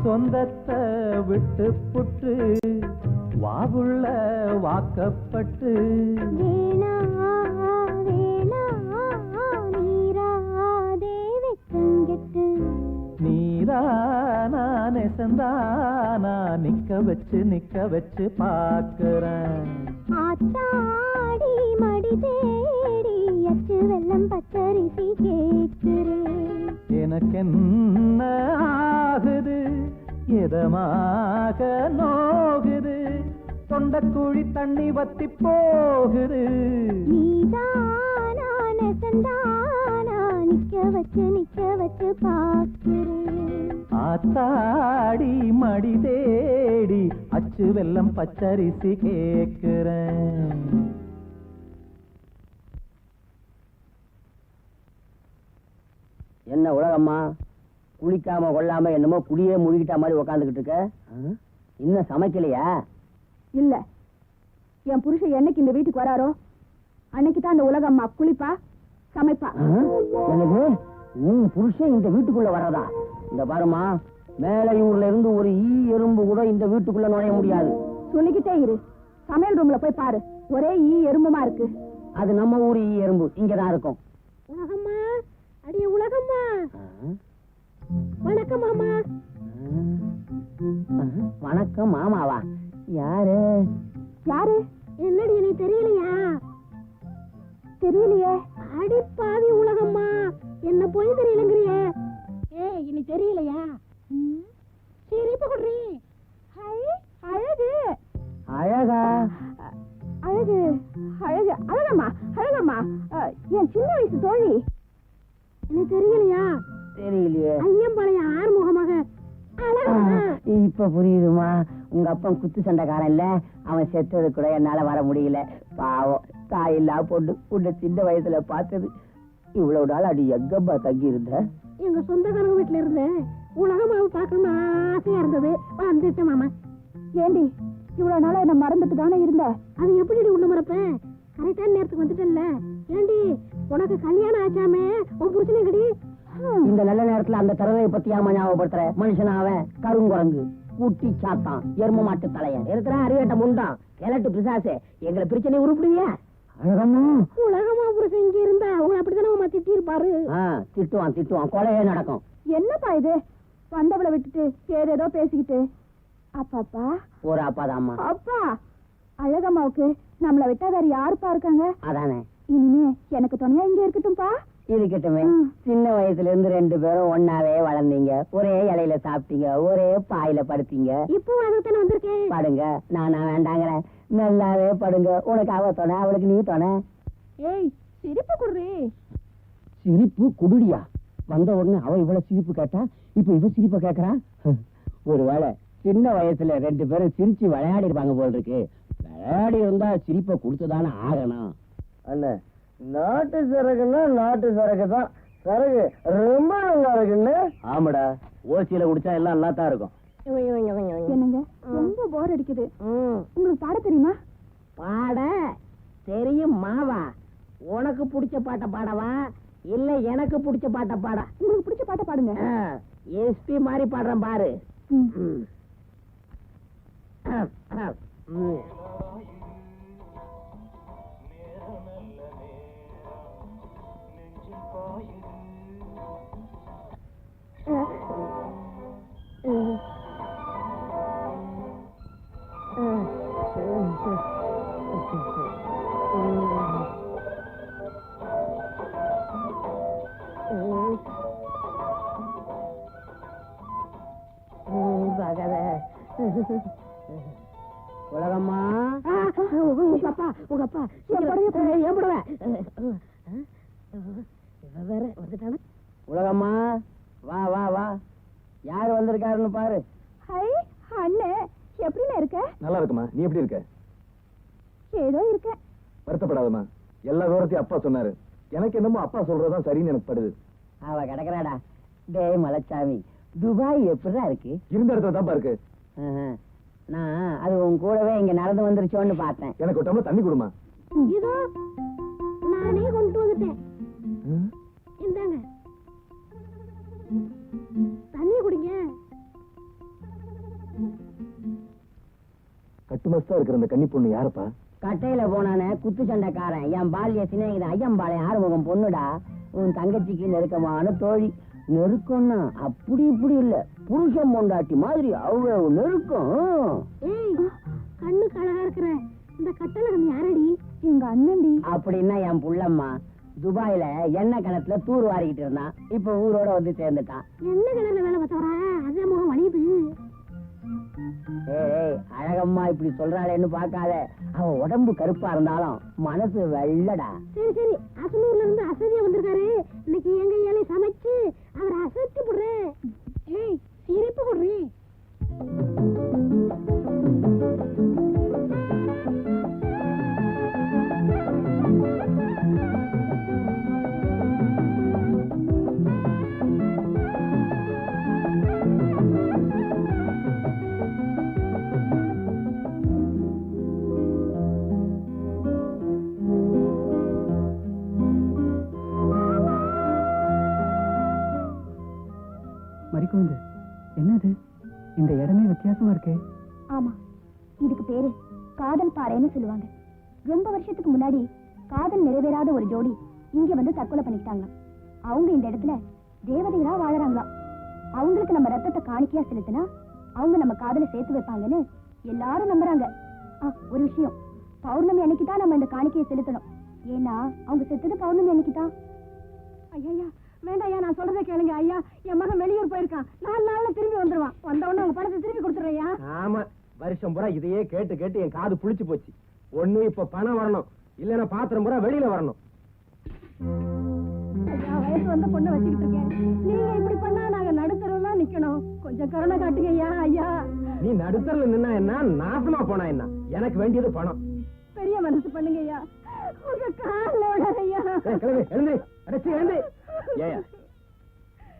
சொந்தத்தை விட்டு புட்டு வாவுள்ள வாக்கப்பட்டு. வேணா வேணா நீராதே வெக்கங்கெட்டு. நீதானா நெசந்தானா நிக்க வச்சு பார்க்கிறேன். ஆத்தாடி மடி தேடி அச்சு வெல்லம் பச்சரிசி கேட்கிறேன். எனக்கு என்ன ஆகுது, இதமாக நோகுது, தொண்டக்குழி தண்ணி வத்தி போகுது. நீதானா நெசந்தானா நிக்க வச்சு பார்க்கிறேன். ஆத்தாடி மடி தேடி அச்சு வெல்லம் பச்சரிசி கேட்கிறேன். என்ன உலகம்மா, குளிக்காம கொள்ளாம என்னமோ குடியே முழுகிட்ட மாதிரி உக்காந்துக்கிட்டு இருக்க. இன்னும் சமைக்கலையா? இல்ல, என் புருஷன் என்னைக்கு இந்த வீட்டுக்கு வராரோ அன்னைக்கு தான் இந்த உலகம்மா குளிப்பா சமைப்பா. எனக்கு புருஷன் இந்த வீட்டுக்குள்ள வர்றதா? இந்த பாருமா, மேலையூர்ல இருந்து ஒரு எறும்பு கூட இந்த வீட்டுக்குள்ள நுழைய முடியாது. சொல்லிக்கிட்டே இரு, சமையல் ரூம்ல போய் பாரு, ஒரே எறும்புமா இருக்கு. அது நம்ம ஊர் எறும்பு இங்கதான் இருக்கும். உலகம்மா, அடியே உலகம்மா. வணக்கம் மாமா. வணக்கம் மாமாவா? யாரு யாரு? என்னடி நீ தெரியலையா? தெரியலையே. அடிப்பாவி உலகம்மா, என்ன போய் தெரியலங்கிறியே. தெரியலையா? சிரிப்பு குடுறி. அழகு அழகா? அழகு அழகு அழகம்மா அழகம்மா, என் சின்ன வயசு தோழி. எனக்கு தெரியலையா? தெரியலையே. ஐயம்பாளையம் ஆறுமுகமாக அழகம்மா. இப்ப புரியுதுமா. உங்க அப்பன் குத்து சண்டைக்காரன் இல்ல, அவன் செத்தது கூட என்னால வர முடியல. பாவம், தாயில்லா பொண்ணு உன்னை சின்ன வயசுல பார்த்தது. இவ்வளவு நாள் அடி எங்கப்பா தங்கி இருந்த? எங்க சொந்தக்காரங்க வீட்டுல இருந்தேன். உலகமாவை பார்க்கணும்னு ஆசையா இருந்தது, வந்துட்டேன் மாமா. ஏண்டி இவ்வளவு நாளா என்ன மறந்துட்டு தானே இருந்த? அது எப்படி உள்ள மறப்பேன்? கரெக்டான நேரத்துக்கு வந்துட்டேன்ல. ஏண்டி உனக்கு கல்யாணம் ஆச்சாமே, உன் புருஷனே கடி. இந்த நல்ல நேரத்துல அந்த தரவை பத்தியாம ஞாபகப்படுத்துற? மனுஷன் அவன் கருங்குரங்கு, குட்டி சாத்தான், எரும மாட்டு தலையன், இருக்கிற அறிவேட்ட முண்டான், கிழட்டு பிசாசு. எங்களை பிரச்சனை உருப்பிடுவியா? அழகம்மா, உலகமா புருஷன் இங்க இருந்தா அவங்க அப்படித்தானே திட்டி இருப்பாரு. திட்டுவான் திட்டுவான், கொலையே நடக்கும். என்னப்பா இது, வந்தவளை விட்டுட்டு ஏதேதோ பேசிக்கிட்டு? அப்பாப்பா ஒரு அப்பாதாம்மா. அப்பா, அழகம்மாவுக்கு நம்மளை விட்டா வேற யாருப்பா இருக்காங்க? அதானே. இனிமே எனக்கு துணையா இங்க இருக்கட்டும்பா. இருக்கட்டுமே. சின்ன வயசுல இருந்து 2 பேரும் ஒன்னாவே வளர்ந்தீங்க, ஒரே இலையில சாப்பிட்டீங்க, ஒரே பாயில படுத்தீங்க. இப்போ அதுதானே வந்திருக்கேன். படுங்க. நான் வேண்டாங்கிறேன். நல்லாவே படுங்க. உனக்கு அவ துணை, அவளுக்கு நீ துணை. ஏய், சிரிப்பு குடுறி. சிரிப்பு குடுடியா? வந்த உடனே அவ இவ்வளவு சிரிப்பு கேட்டா, இப்ப இவ சிரிப்ப கேக்குறா. ஒருவேளை சின்ன வயசுல 2 பேரும் சிரிச்சு விளையாடி இருப்பாங்க போல் இருக்கு. விளையாடி இருந்தா சிரிப்பை கொடுத்துதானே ஆகணும். அண்ணா, நாட்டு சரக்குன்னா நாட்டு சரக்கு தான். சரக்கு ரொம்ப நல்லா இருக்குன்னு. ஆமாடா, ஓசியில குடிச்சா எல்லாம் நல்லா தான் இருக்கும். என்னங்க, ரொம்ப போர் அடிக்குது. உங்களுக்கு பாட தெரியுமா? பாட தெரியும் மாவா. உனக்கு பிடிச்ச பாட்ட பாடவா இல்ல எனக்கு பிடிச்ச பாட்ட பாட? உங்களுக்கு பிடிச்ச பாட்ட பாடுங்க. எஸ்பி மாதிரி பாடுறேன் பாரு. உலகம்மா, உங்க அப்பா உலகம்மா, வா வா வா. யாரு வந்திருக்காருன்னு பாரு. ஹை அண்ணே, எப்படின்னு இருக்க? நல்லா இருக்குமா? நீ எப்படி இருக்க? ஏதோ இருக்க. வருத்தப்படாதம்மா, எல்லா விவரத்தையும் அப்பா சொன்னாரு. எனக்கு என்னமோ அப்பா சொல்றதுதான் சரின்னு எனக்கு படுது. அவ கிடக்குறாடா. டேய் மலைச்சாமி, துபாய் எப்படிதான் இருக்கு? இருந்த இடத்துல தான்ப்பா இருக்கு. நான் அது உன் கூடவே இங்க நடந்து வந்துருச்சோன்னு பார்த்தேன். எனக்கு ஒரு டம்ளர் தண்ணி கொடுமா. இதோ நானே கொண்டு வந்துட்டேன். இந்தாங்க தண்ணி குடிங்க. கட்டுமஸ்தா இருக்கிற அந்த கன்னி பொண்ணு யாருப்பா? கட்டையில போனானே குத்து சண்டைக்காரன், என் பால்ய சிநேகிதன் ஐயம்பாளையம் ஆறுமுகம் பொண்ணுடா. உன் தங்கச்சிக்கு நெருக்கமான தோழி. நெருக்கம்னா அப்படி இப்படி இல்ல, புருஷன் பொண்டாட்டி மாதிரி அவ்வளவு நெருக்கம். ஏய், கண்ணுக்கு அழகா இருக்கிற இந்த கட்டழகன் யாரடி? எங்க அண்ணன்டி. அப்படின்னா என் புள்ளம்மா. துபாயில எண்ணெய் கிணத்துல தூர் வாரிக்கிட்டு இருந்தான். இப்ப ஊரோட வந்து சேர்ந்துட்டான். என்ன கிணறுல வேலை பார்த்தவரா? அதே முகம் வலியுது. ஏய், அழகம்மா இப்படி சொல்றாளேன்னு பாக்காத. அவ உடம்பு கருப்பா இருந்தாலும் மனசு வெள்ளடா. சரி சரி, அசனூர்ல இருந்து அசதியா வந்திருக்காரு. இன்னைக்கு எங்க ஏழை சமைச்சு அவரை அசத்தி போடுறேன். ஏய், சிரிப்பு கொடுறி. மறிக்குந்து, என்னது இந்த இடமே வித்தியாசமா இருக்கு? ஆமா, இதுக்கு பேரு காதல் பாறைன்னு சொல்லுவாங்க. ரொம்ப வருஷத்துக்கு முன்னாடி காதல் நிறைவேறாத ஒரு ஜோடி இங்க வந்து தற்கொலை பண்ணிக்கிட்டாங்களாம். அவங்க இந்த இடத்துல தேவதைகளா வாழறாங்களாம். அவங்களுக்கு நம்ம ரத்தத்தை காணிக்கையா செலுத்தினா அவங்க நம்ம காதலை சேர்த்து வைப்பாங்கன்னு எல்லாரும் நம்புறாங்க. ஒரு விஷயம், பௌர்ணமி அன்னைக்குதான் நம்ம இந்த காணிக்கையை செலுத்தணும். ஏன்னா அவங்க செத்தது பௌர்ணமி அன்னைக்குதான். ஐயா, வேண்டாம் ஐயா, நான் சொல்றதை கேளுங்க ஐயா. என் மகன் வெளியூர் போயிருக்கான், 4 நாள்ல திரும்பி வந்துருவான். வந்த உடனே உங்க பணத்தை திருப்பி கொடுத்துறையா? ஆமா, வருஷம் பூரா இதையே கேட்டு கேட்டு என் காது புளிச்சு போச்சு. ஒண்ணு இப்ப பணம் வரணும், இல்லன்னா பாத்திரம் பூரா வெளியில வரணும். ஐயா, வயசு வந்த பொண்ணை வச்சுக்கிட்டு இருக்கேன். நீங்க இப்படி பண்ணா நாங்க நடுத்தரவுலாம் நிக்கணும். கொஞ்சம் கருணை காட்டுங்க ஐயா. ஐயா, நீ நடுத்தரல நின்னா என்ன, நாசமா போனா என்ன? எனக்கு வேண்டியது பணம். பெரிய மனசு பண்ணுங்க ஐயா. உங்க கால்ல விடாதய்யா. எழுந்து, அடைச்சு எழுந்து. ஏயா,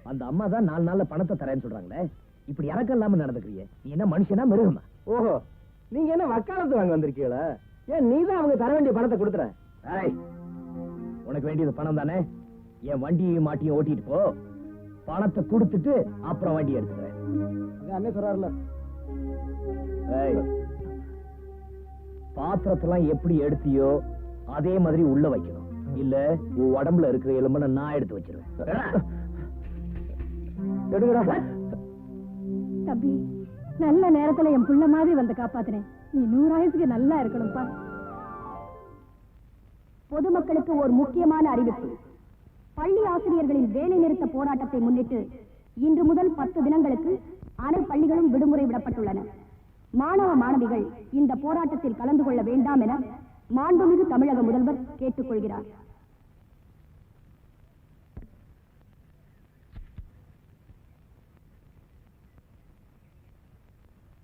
அந்த அம்மா தான் 4 நாள்ல பணத்தை தரேன்னு சொல்றாங்களே, இப்படி இறக்கம் இல்லாம நடந்துக்கிறீங்க. நீ என்ன மனுஷனா மிருகமா? ஓஹோ, நீங்க என்ன வக்காலத்து வாங்க வந்திருக்கீங்களா? ஏன் நீதான் அவங்க தர வேண்டிய பணத்தை கொடுத்துற? உனக்கு வேண்டியது பணம் தானே? என் வண்டியையும் மாட்டியும் ஓட்டிட்டு போ, பணத்தை கொடுத்துட்டு அப்புறம் வண்டி எடுத்துக்கிறேன். அண்ணே சொல்றாருல. பாத்திரத்தெல்லாம் எப்படி எடுத்தியோ அதே மாதிரி உள்ள வைக்கணும். இல்ல உன் உடம்புல இருக்கிற எலும்பை நான் எடுத்து வச்சிருவேன். தம்பி, நல்ல நேரத்துல என் புள்ள மாதிரி வந்து காப்பாத்தினேன். நீ 100 ஆயுசுக்கு நல்லா இருக்கணும்பா. பொதுமக்களுக்கு ஒரு முக்கியமான அறிவிப்பு. பள்ளி ஆசிரியர்களின் வேலை நிறுத்த போராட்டத்தை முன்னிட்டு இன்று முதல் 10 தினங்களுக்கு அனைத்து பள்ளிகளும் விடுமுறை விடப்பட்டுள்ளன. மாணவ மாணவிகள் இந்த போராட்டத்தில் கலந்து கொள்ள வேண்டாம் என மாண்புமிகு தமிழக முதல்வர் கேட்டுக்கொள்கிறார்.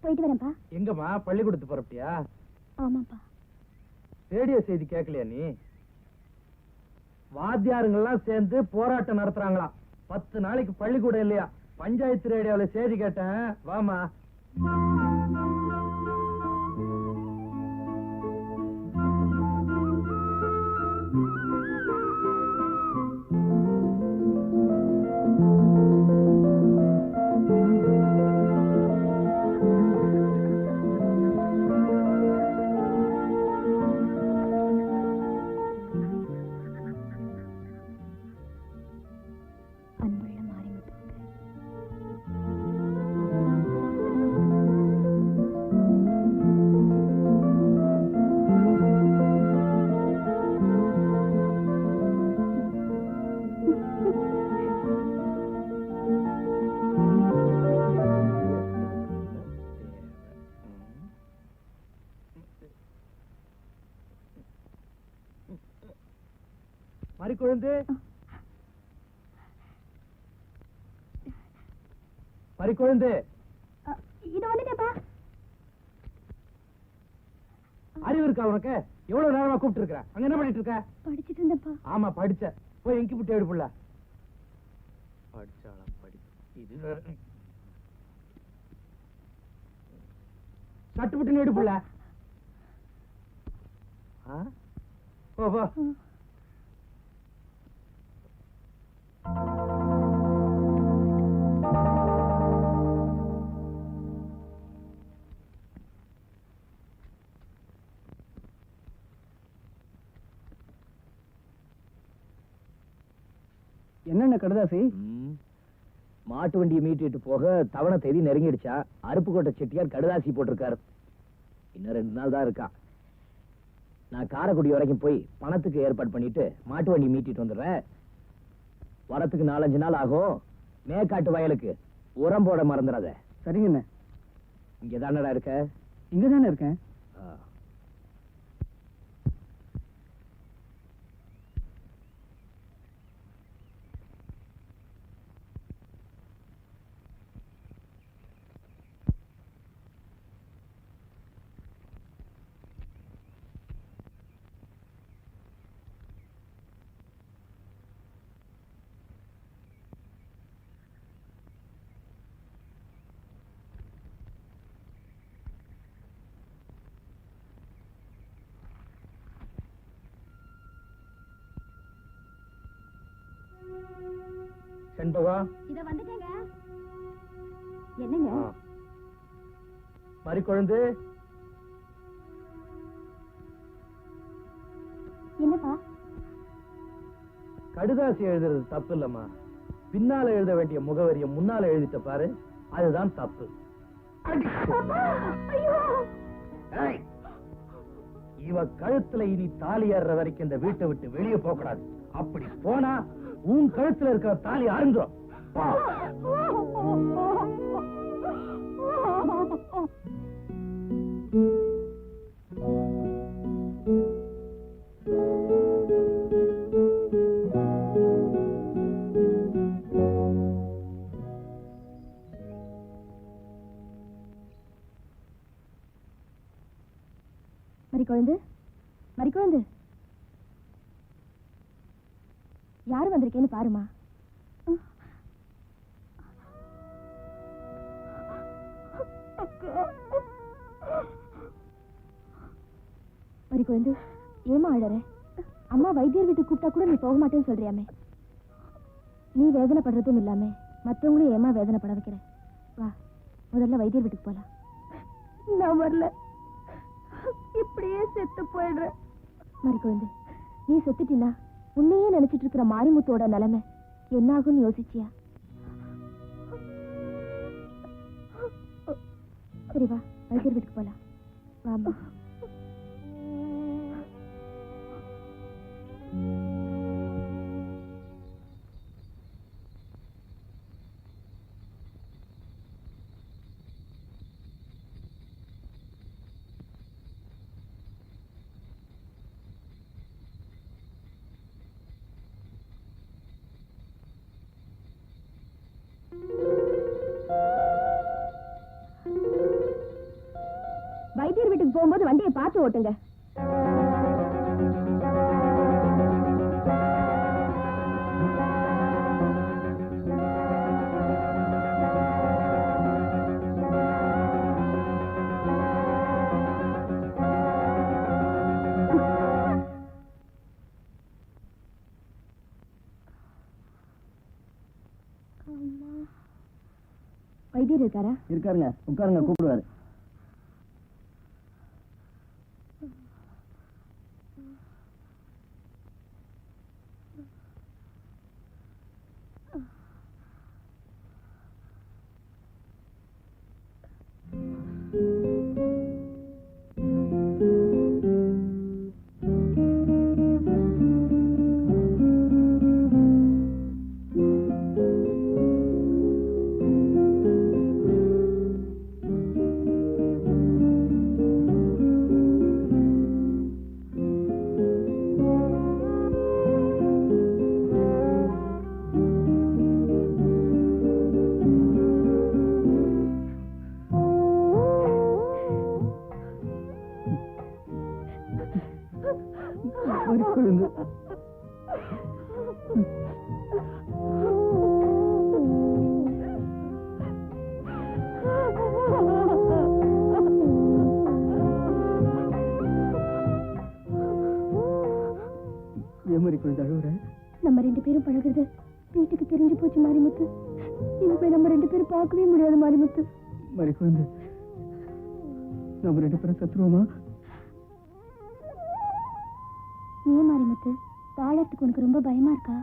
போயிட்டு வரேன்ப்பா. எங்கம்மா, பள்ளிக்கூடத்து போறப்பட்டியா? ஆமாப்பா. ரேடியோ செய்தி கேட்கலையா நீ? வாத்தியாருங்கெல்லாம் சேர்ந்து போராட்டம் நடத்துறாங்களாம். 10 நாளைக்கு பள்ளிக்கூடம் இல்லையா? பஞ்சாயத்து ரேடியோல செய்தி கேட்டேன், வாமா. மறிக்குழந்து, மறிக்குழந்து, இது வந்துட்டேப்பா. அறிவு இருக்கா உனக்கு? எவ்வளவு நேரமா கூப்பிட்டு இருக்க? அங்க என்ன பண்ணிட்டு இருக்க? படிச்சிட்டு இருந்தேப்பா. ஆமா, படிச்ச. போய் எங்கி புட்டி எடு புள்ள. படிச்சாளா படி. இது சட்டு புட்டு எடு புள்ள. போ போ. என்னென்ன கடுதாசி? மாட்டு வண்டியை மீட்டிட்டு போக தவணை தேதி நெருங்கிடுச்சா. அருப்புக்கோட்டை செட்டியார் கடுதாசி போட்டிருக்காரு. இன்னும் 2 நாள் தான் இருக்கா. நான் காரைக்குடி வரைக்கும் போய் பணத்துக்கு ஏற்பாடு பண்ணிட்டு மாட்டு வண்டி மீட்டிட்டு வந்துடுறேன். வரத்துக்கு 4-5 நாள் ஆகும். மேற்காட்டு வயலுக்கு உரம் போட மறந்துடாத. சரிங்கண்ணே. இங்க தானடா இருக்க? இங்க தானே இருக்கேன். செண்பகா, இத வந்துட்டேங்க. என்னங்க? மறிக்குழந்து, என்னப்பா? கடுதாசி எழுதுறது தப்பு இல்லம்மா. பின்னால எழுத வேண்டிய முகவரியை முன்னால எழுதிட்ட பாரு, அதுதான் தப்பு. இவ கழுத்துல இனி தாலி ஏறுற வரைக்கும் இந்த வீட்டை விட்டு வெளியே போக கூடாது. அப்படி போனா உன் கழுத்துல இருக்கிற தாலி அறுந்துரும். மறிக்குழந்து யாரு வந்திருக்கேன்னு பாருமா. மறிக்குழந்து ஏமா அழற? அம்மா வைத்தியர் வீட்டுக்கு கூப்பிட்டா கூட நீ போக மாட்டேன்னு சொல்றியாமே. நீ வேதனைப்படுறதும் இல்லாம மற்றவங்களும் ஏமா வேதனைப்பட வைக்கிற? வா, முதல்ல வைத்தியர் வீட்டுக்கு போலாம். நான் வரல, இப்படியே செத்து போயிடுறேன். மறிக்குழந்து, நீ செத்துட்டினா உன்னையே நினைச்சிட்டு இருக்கிற மாரிமுத்தோட நிலைமை என்ன ஆகும்னு யோசிச்சியா? சரி வா, வைத்தியர் வீட்டுக்கு போலாம். வாமா. வைத்தியர் வீட்டுக்கு போகும்போது வண்டியை பார்த்து ஓட்டுங்க. வைத்தியர் இருக்காரா? இருக்காருங்க, உட்காருங்க, கூப்பிடுவாரு. நம்ம ரெண்டு பேரும் பழகுறது வீட்டுக்கு தெரிஞ்சு போச்சு மாரிமுத்து. இனிமே நம்ம ரெண்டு பேரும் பார்க்கவே முடியாது மாரிமுத்து. மறிக்குழந்து, நம்ம ரெண்டு பேரும் சத்துருவோமா? ஏன் மாரிமுத்து, வாழறதுக்கு உனக்கு ரொம்ப பயமா இருக்கா?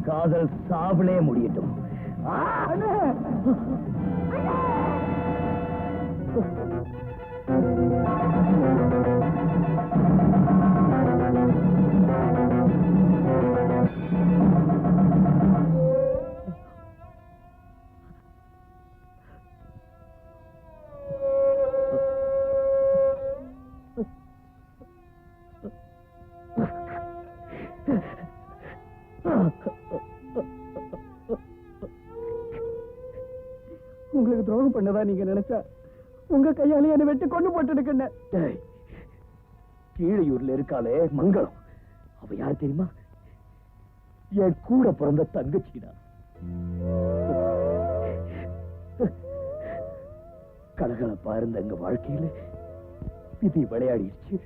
காதல் சாவலே முடியட்டும். உங்களுக்கு துரோகம் பண்ணதா நீங்க நினைச்சா உங்க கையாலே என்னை வெட்டி கொண்டு போட்டு கீழையூர்ல இருக்காளே மங்களம், அவ யார் தெரியுமா? என் கூட பிறந்த தங்கச்சிடா. கலகலப்பா இருந்த எங்க வாழ்க்கையில விதி விளையாடிடுச்சு.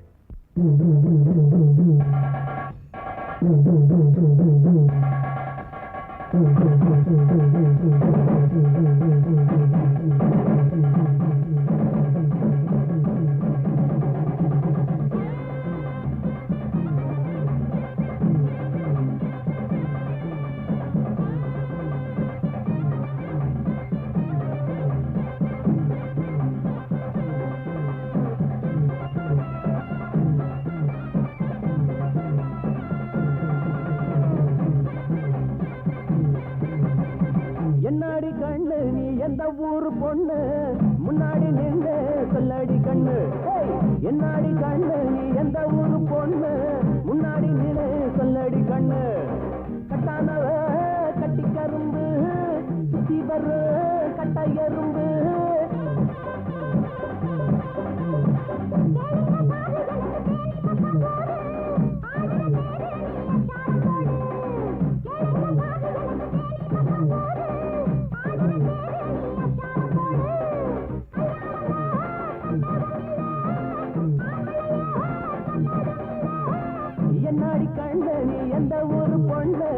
என்னாடி கண்ணு நீ எந்த ஊரு பொண்ணு, முன்னாடி நின்று சொல்லடி கண்ணு. என்னாடி கண்ணு நீ எந்த ஊரு பொண்ணு, முன்னாடி நின்று சொல்லடி கண்ணு. கட்டானவ கட்டி கரும்பு, சுத்தி வரு கட்ட எறும்பு. என்னாடி கண்ணு நீ எந்த ஊரு பொண்ணு.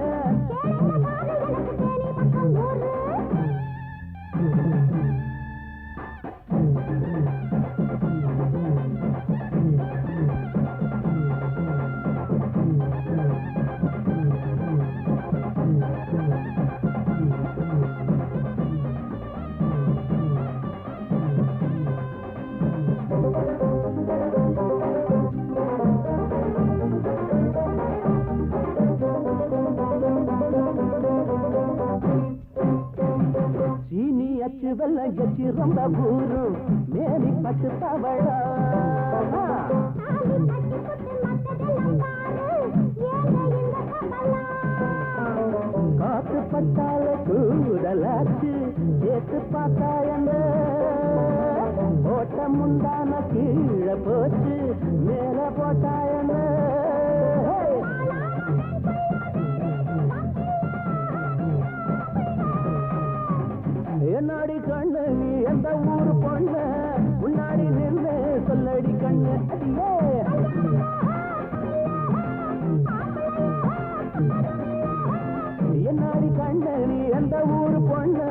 சீனி அச்சு வெள்ளம் எச்சு ரொம்ப ஊரும் மேனி பட்டு தவழா. காத்து பட்டால கூடலாச்சு சேர்த்து பார்த்தா என்ன ஓட்டம் உண்டான கீழே போச்சு மேல போட்டா என்ன. என்னாடி கண்ணு நீ எந்த ஊரு பொண்ணு, முன்னாடி நின்று சொல்லடி கண்ணு. அடியே என்னாடி கண்ணு நீ எந்த ஊரு பொண்ணு.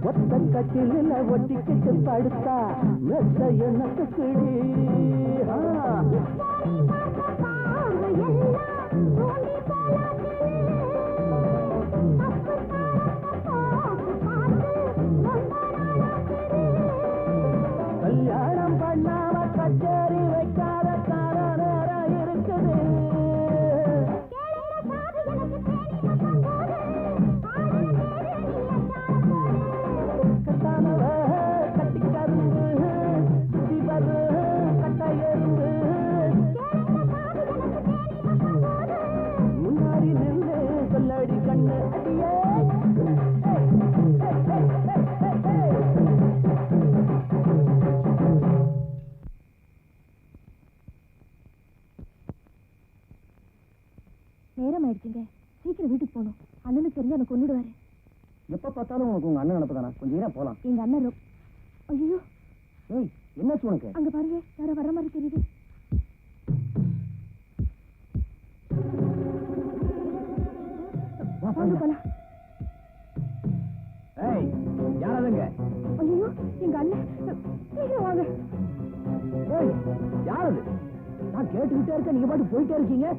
ஒத்த கட்டில ஒட்டிக்கிட்டு படுத்தா மெத்த எனக்கு கிழி. கல்யாணம் பண்ணாம கச்சேரி வைக்காத கார நேரம் இருக்குது. கட்டானவ கட்டி கரும்பு, சுத்தி வரு கட்ட எறும்பு. முன்னாடி நின்று சொல்லடி கண்ணு. அடியே நேரம் ஆயிடுச்சுங்க, சீக்கிரம் வீட்டுக்கு போகணும். அண்ணனுக்கு தெரிஞ்சு எனக்கு கொண்டுடுவாரு. எப்ப பார்த்தாலும் உனக்கு உங்க அண்ணன் நினப்பு தானா? கொஞ்சம் ஈரா போலாம். எங்க அண்ணன் ஐயோ ஏய், என்னாச்சு உனக்கு? அங்க பாருங்க, யாரோ வர மாதிரி தெரியுது. வாங்க போலாம். ஏய், யாரதுங்க? ஐயோ எங்க அண்ணன், சீக்கிரம் வாங்க. ஏய், யாரது? நான் கேட்டுக்கிட்டே இருக்கேன், நீங்க பாட்டு போயிட்டே இருக்கீங்க.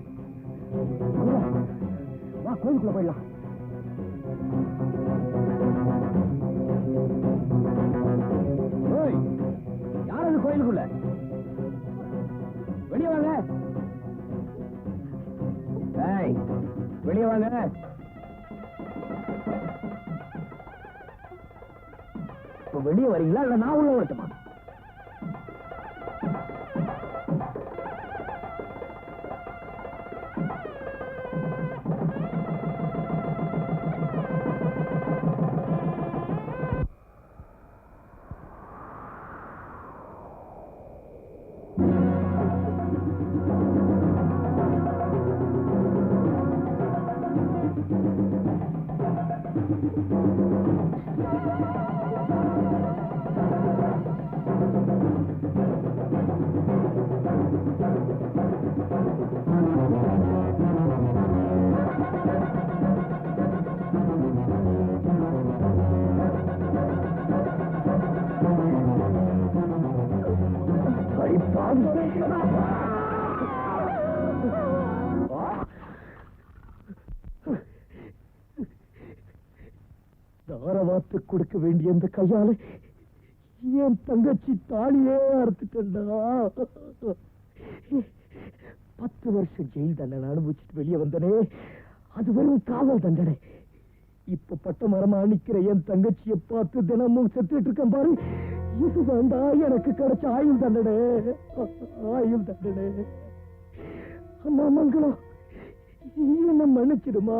வா, கோயிலுக்குள்ள போயிடலாம். ஏய், கோயிலுக்குள்ள. வெளியே வாங்க. ஏய், வெளியே வாங்க. இப்ப வெளியே வரீங்களா இல்ல நான் உள்ள வரட்டுமா? தாரவாத்து கொடுக்க வேண்டிய அந்த கையால என் தங்கச்சி தாலியே அறுத்துட்டா. 10 வருஷம் ஜெயில் தண்டனை அனுபவிச்சுட்டு வெளியே வந்தனே, அது வெறும் காவல் தண்டனை. இப்ப பட்ட மரமா நிக்கிற என் தங்கச்சியை பார்த்து தினமும் செத்துட்டு இருக்கேன் பாரு. இது வேண்டா எனக்கு கிடைச்ச ஆயுள் தண்டனை. ஆயுள் தண்டனை. அம்மா மங்களம், என்ன மன்னிச்சிடுமா?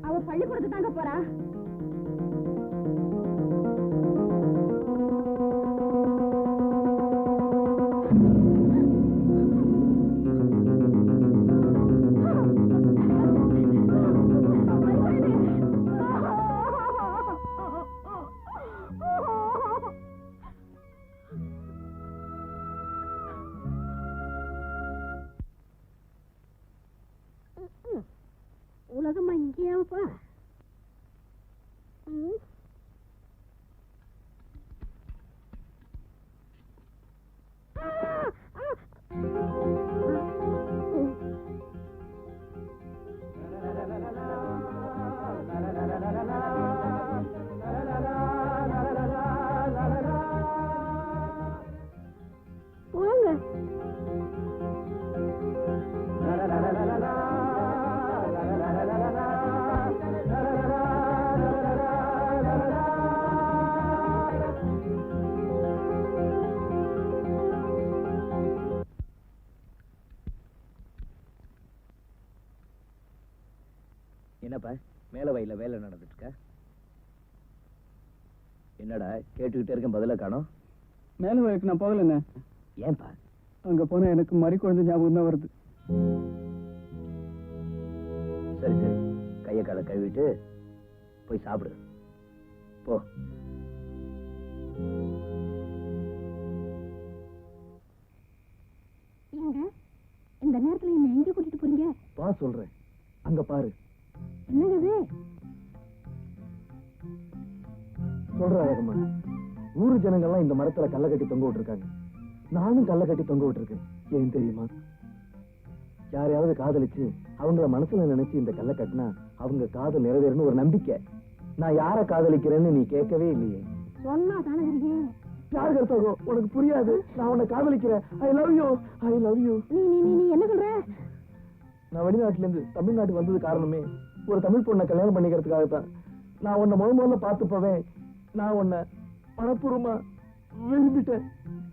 அவ பள்ளிக்கூடத்து தாங்க போறா. உலகம் அங்கேயாப்பா. என்னப்பா மேல வயல வேலை நடந்துட்டு இருக்க? என்னடா கேட்டுக்கிட்டே இருக்கேன், பதில காணோம். மேல வயலுக்கு நான் போகலண்ணே. ஏன்பா? அங்க போனா எனக்கு மறி குழந்தை ஞாபகம் தான் வருது. சரி சரி, கைய காலை கழுவிட்டு போய் சாப்பிடு போ. இந்த நேரத்துல என்ன எங்க கூட்டிட்டு போறீங்க? பா சொல்றேன், அங்க பாரு. என்னங்க இது? சொல்றாயம்மா, ஊரு ஜனங்கள்லாம் இந்த மரத்துல கல்ல கட்டி தொங்க விட்டுருக்காங்க. நானும் கல்ல கட்டி தொங்க விட்டுருக்கேன். ஏன் தெரியுமா? யாரையாவது காதலிச்சு அவங்கள மனசுல நினைச்சு இந்த கல்ல கட்டினா அவங்க காதல் நிறைவேறுன்னு ஒரு நம்பிக்கை. நான் யாரை காதலிக்கிறேன்னு நீ கேட்கவே இல்லையே. சொன்னா தானே தெரியும். யார் கருத்தாகோ உனக்கு புரியாது. நான் உன்னை காதலிக்கிறேன். I love you, I love you. நீ நீ நீ நீ என்ன சொல்ற? நான் வெளிநாட்டுல இருந்து தமிழ்நாட்டுக்கு வந்தது காரணமே ஒரு தமிழ் பொண்ணை கல்யாணம் பண்ணிக்கிறதுக்காகத்தான். நான் உன்னை முதல்ல பார்த்து போவேன். நான் உன்னை மனப்பூர்வமா விரும்பிட்டேன்.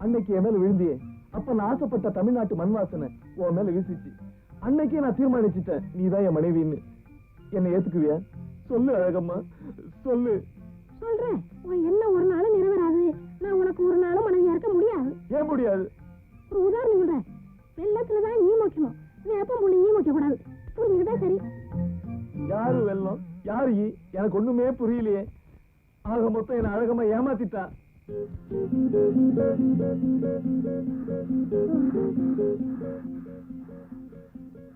அன்னைக்கு என் மேல விழுந்தியே, அப்ப நான் ஆசைப்பட்ட தமிழ்நாட்டு மண் வாசனை உன் மேல வீசிச்சு. அன்னைக்கே நான் தீர்மானிச்சுட்டேன் நீதான் என் மனைவின்னு. என்னை ஏத்துக்குவியா? சொல்லு அழகம்மா, சொல்லு. சொல்றேன். உன் என்ன ஒரு நாளும் நிறைவேறாது. நான் உனக்கு ஒரு நாளும் மனைவியா இருக்க முடியாது. ஏன் முடியாது? ஒரு உதாரணம் சொல்றேன். வெள்ளத்துலதான் நீ மொக்கணும், வேப்ப புள்ளி நீ மொக்க கூடாது. புரிஞ்சுக்கிட்டா சரி. யாரு வெள்ளம் யாரு ஈ? எனக்கு ஒண்ணுமே புரியலையே. ஆக மொத்தம் என்ன அழகம்மா ஏமாத்திட்டா.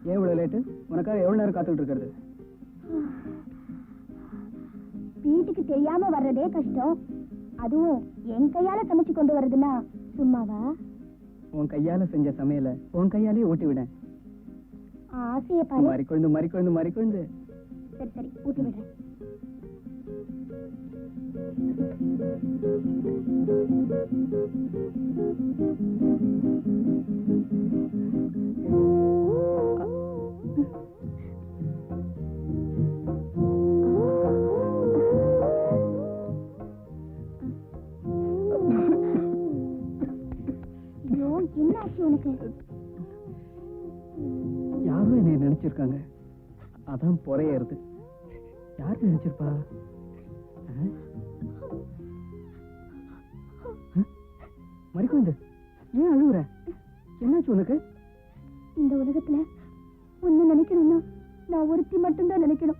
ஏன் இவ்வளவு லேட்டு? உனக்காக எவ்வளவு நேரம் காத்துக்கிட்டு இருக்கிறது? வீட்டுக்கு தெரியாம வர்றதே கஷ்டம். அதுவும் என் கையால சமைச்சு கொண்டு வர்றதுன்னா சும்மாவா? உன் கையால செஞ்ச சமையல உன் கையாலேயே ஊட்டி விட. ஆசைய பாரு. மறிக்கொழுந்து மறிக்கொழுந்து மறிக்கொழுந்து. சரி சரி, ஊட்டி விடுறேன். ஐயோ, என்னாச்சு உனக்கு? யாரும் என்னை நினைச்சிருக்காங்க, அதான் பொறையறது. யாரு நினைச்சிருப்பா? மறிக்கொழுந்து, ஏன் அழுகுற? என்னாச்சு உனக்கு? இந்த உலகத்துல ஒன்னு நினைக்கணும்னா நான் ஒருத்தி மட்டும்தான் நினைக்கணும்.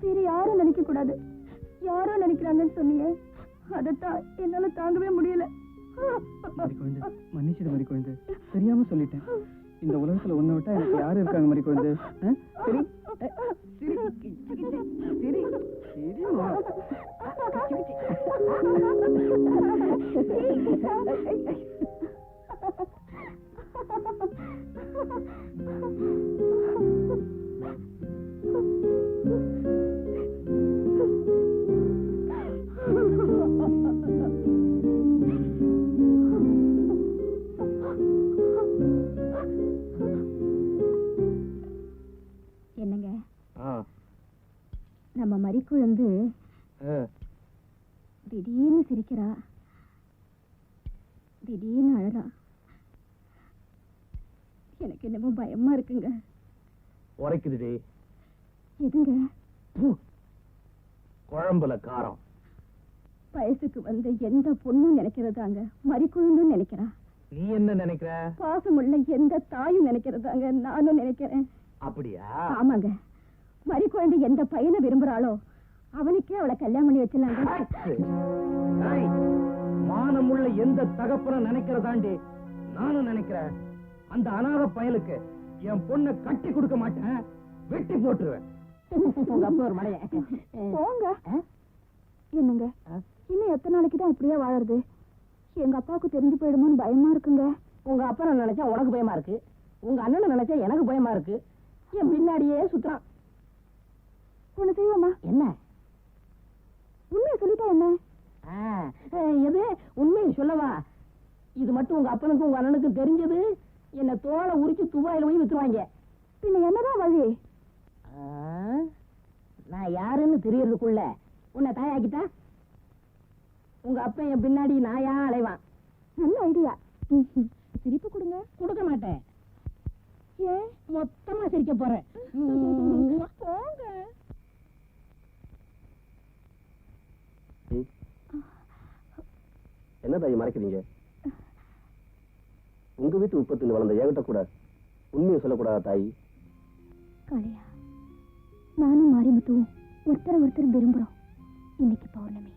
வேற யாரும் நினைக்க கூடாது. யாரோ நினைக்கிறாங்கன்னு சொன்னீங்க, அதத்தான் என்னால தாங்கவே முடியல. மறிக்கொழுந்து, மன்னிச்சிடு மறிக்கொழுந்து, தெரியாம சொல்லிட்டேன். இந்த உலகத்துல உன்னை விட்டா எனக்கு யாரு இருக்காங்க மறிக்கொழுந்து? சரி என்னங்க, நம்ம மறிக்குழந்து திடீர்னு சிரிக்கிறா, திடீர்னு அழறா. எனக்கு என்னமோ பயமா இருக்குங்க. உரைக்குதுடி. எதுங்க? குழம்புல காரம். வயசுக்கு வந்த எந்த பொண்ணும் நினைக்கிறதாங்க மறிக்குழுந்தும் நினைக்கிறா. நீ என்ன நினைக்கிற? பாசமுள்ள எந்த தாயும் நினைக்கிறதாங்க நானும் நினைக்கிறேன். அப்படியா? ஆமாங்க. மறிக்குழந்து எந்த பையனை விரும்புறாளோ அவனுக்கே அவளை கல்யாணம் பண்ணி வச்சிடலாங்க. மானமுள்ள எந்த தகப்பன நினைக்கிறதாண்டி நானும் நினைக்கிறேன். அந்த அனாதை பயலுக்கு என் பொண்ணை கட்டி கொடுக்க மாட்டேன், வெட்டி போட்டுருவேன். உங்க அப்பா ஒரு மலைய போங்க. என்னங்க, இன்னும் எத்தனை நாளைக்கு தான் இப்படியே வாழறது? எங்க அப்பாவுக்கு தெரிஞ்சு போயிடுமோன்னு பயமா இருக்குங்க. உங்க அப்பா நினைச்சா உனக்கு பயமா இருக்கு, உங்க அண்ணனை நினைச்சா எனக்கு பயமா இருக்கு. என் பின்னாடியே சுத்துறான். ஒண்ணு செய்வோமா? என்ன? உண்மையை சொல்லிட்டா என்ன? எது உண்மையை சொல்லவா? இது மட்டும் உங்க அப்பனுக்கும் உங்க அண்ணனுக்கும் தெரிஞ்சது, என்ன தோலை உரிச்சு துபாயில போய் வித்துருவாங்க. பின்ன என்னதான் வழி? நான் யாருன்னு தெரியறதுக்குள்ள உன்னை தாயாக்கிட்டா உங்க அப்பா என் பின்னாடி நாயா அலைவான். நல்ல ஐடியா. சிரிப்பு கொடுங்க. கொடுக்க மாட்டேன். ஏன்? மொத்தமா சிரிக்க போறேன். போங்க. என்ன தாய் மறைக்கிறீங்க? உங்க வீட்டு உற்பத்தியில் வளர்ந்த என்கிட்ட கூட உண்மையை சொல்லக்கூடாதா தாய்? காளையா, நானும் மாரிமுத்துவும் ஒருத்தர் விரும்புறோம். இன்னைக்கு பௌர்ணமி.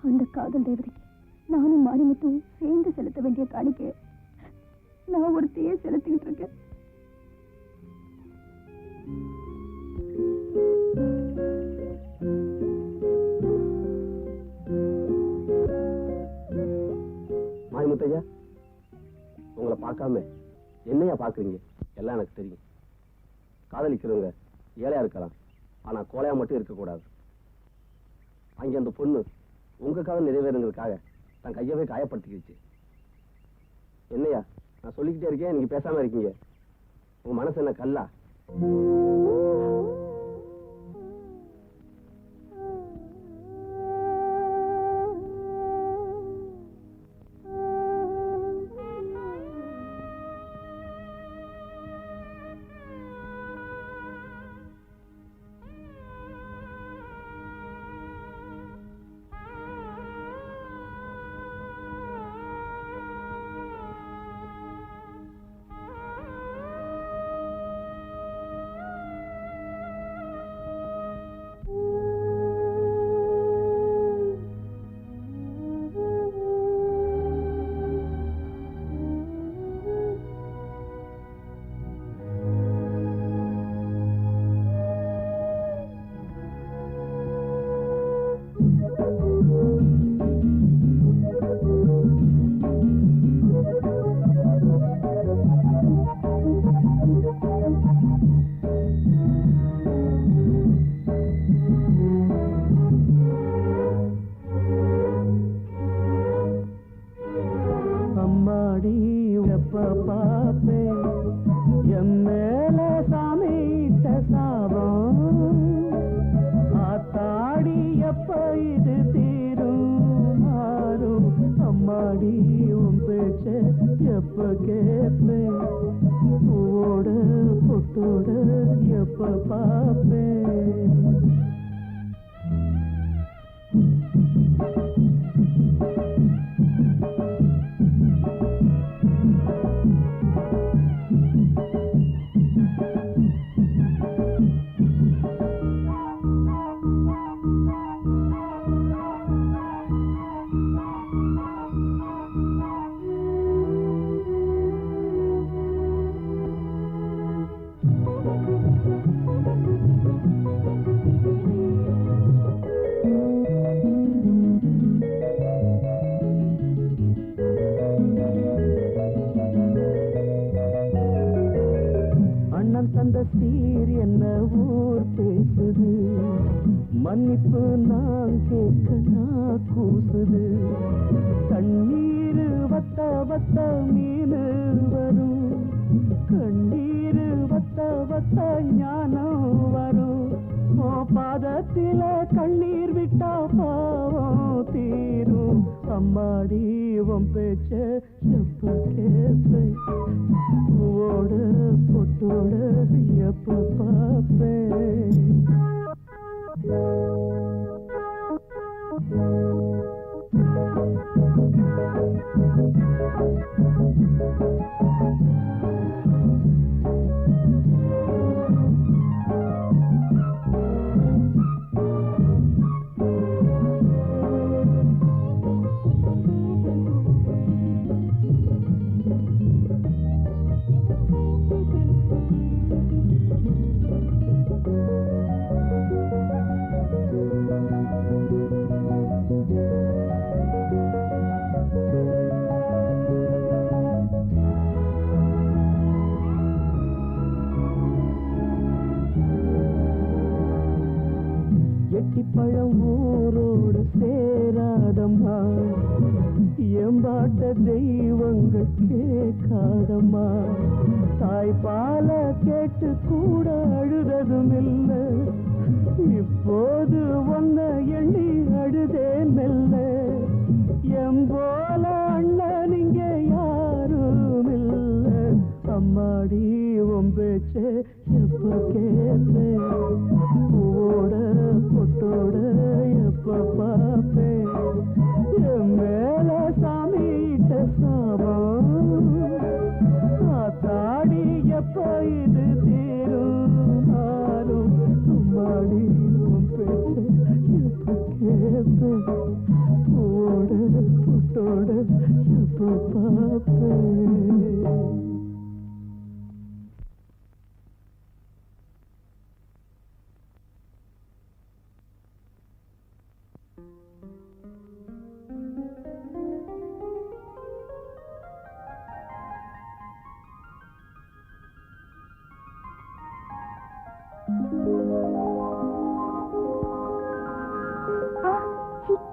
அந்த காதல் தேவதைக்கு நானும் மாரிமுத்துவும் சேர்ந்து செலுத்த வேண்டிய காணிக்கை நான் ஒருத்தையே செலுத்திக்கிட்டு இருக்கேன். மாரிமுத்தையா, உங்களை பார்க்காம என்னையா பாக்குறீங்க? எல்லாம் எனக்கு தெரியும். காதலிக்கிறவங்க ஏழையா இருக்கலாம், ஆனா கோலையா மட்டும் இருக்கக்கூடாது. அங்க அந்த பொண்ணு உங்க காலம் நிறைவேறுங்கிறதுக்காக தன் கையவே காயப்படுத்திக்கிடுச்சு. என்னையா நான் சொல்லிக்கிட்டே இருக்கேன், நீங்க பேசாம இருக்கீங்க. உங்க மனசு என்ன கல்லா?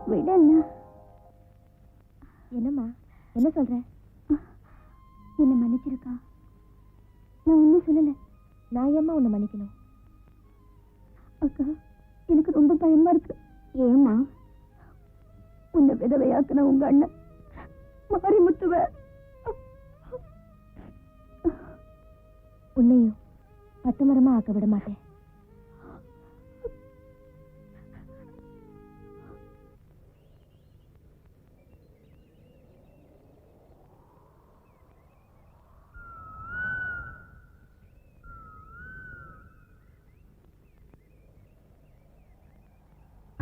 விட என்னம்மா என்ன சொல்ற? என்ன மன்னிச்சிருக்கா? நான் ஒன்னும் சொல்லல. நான் ஏம்மா உன்னை மன்னிக்கணும்? அக்கா, எனக்கு ரொம்ப பயமா இருக்கு. ஏம்மா? உன்னை விதவையாக்குன உங்க அண்ணன் மாரிமுத்துவ உன்னையும் பட்டுமரமா ஆக்க விட மாட்டேன்.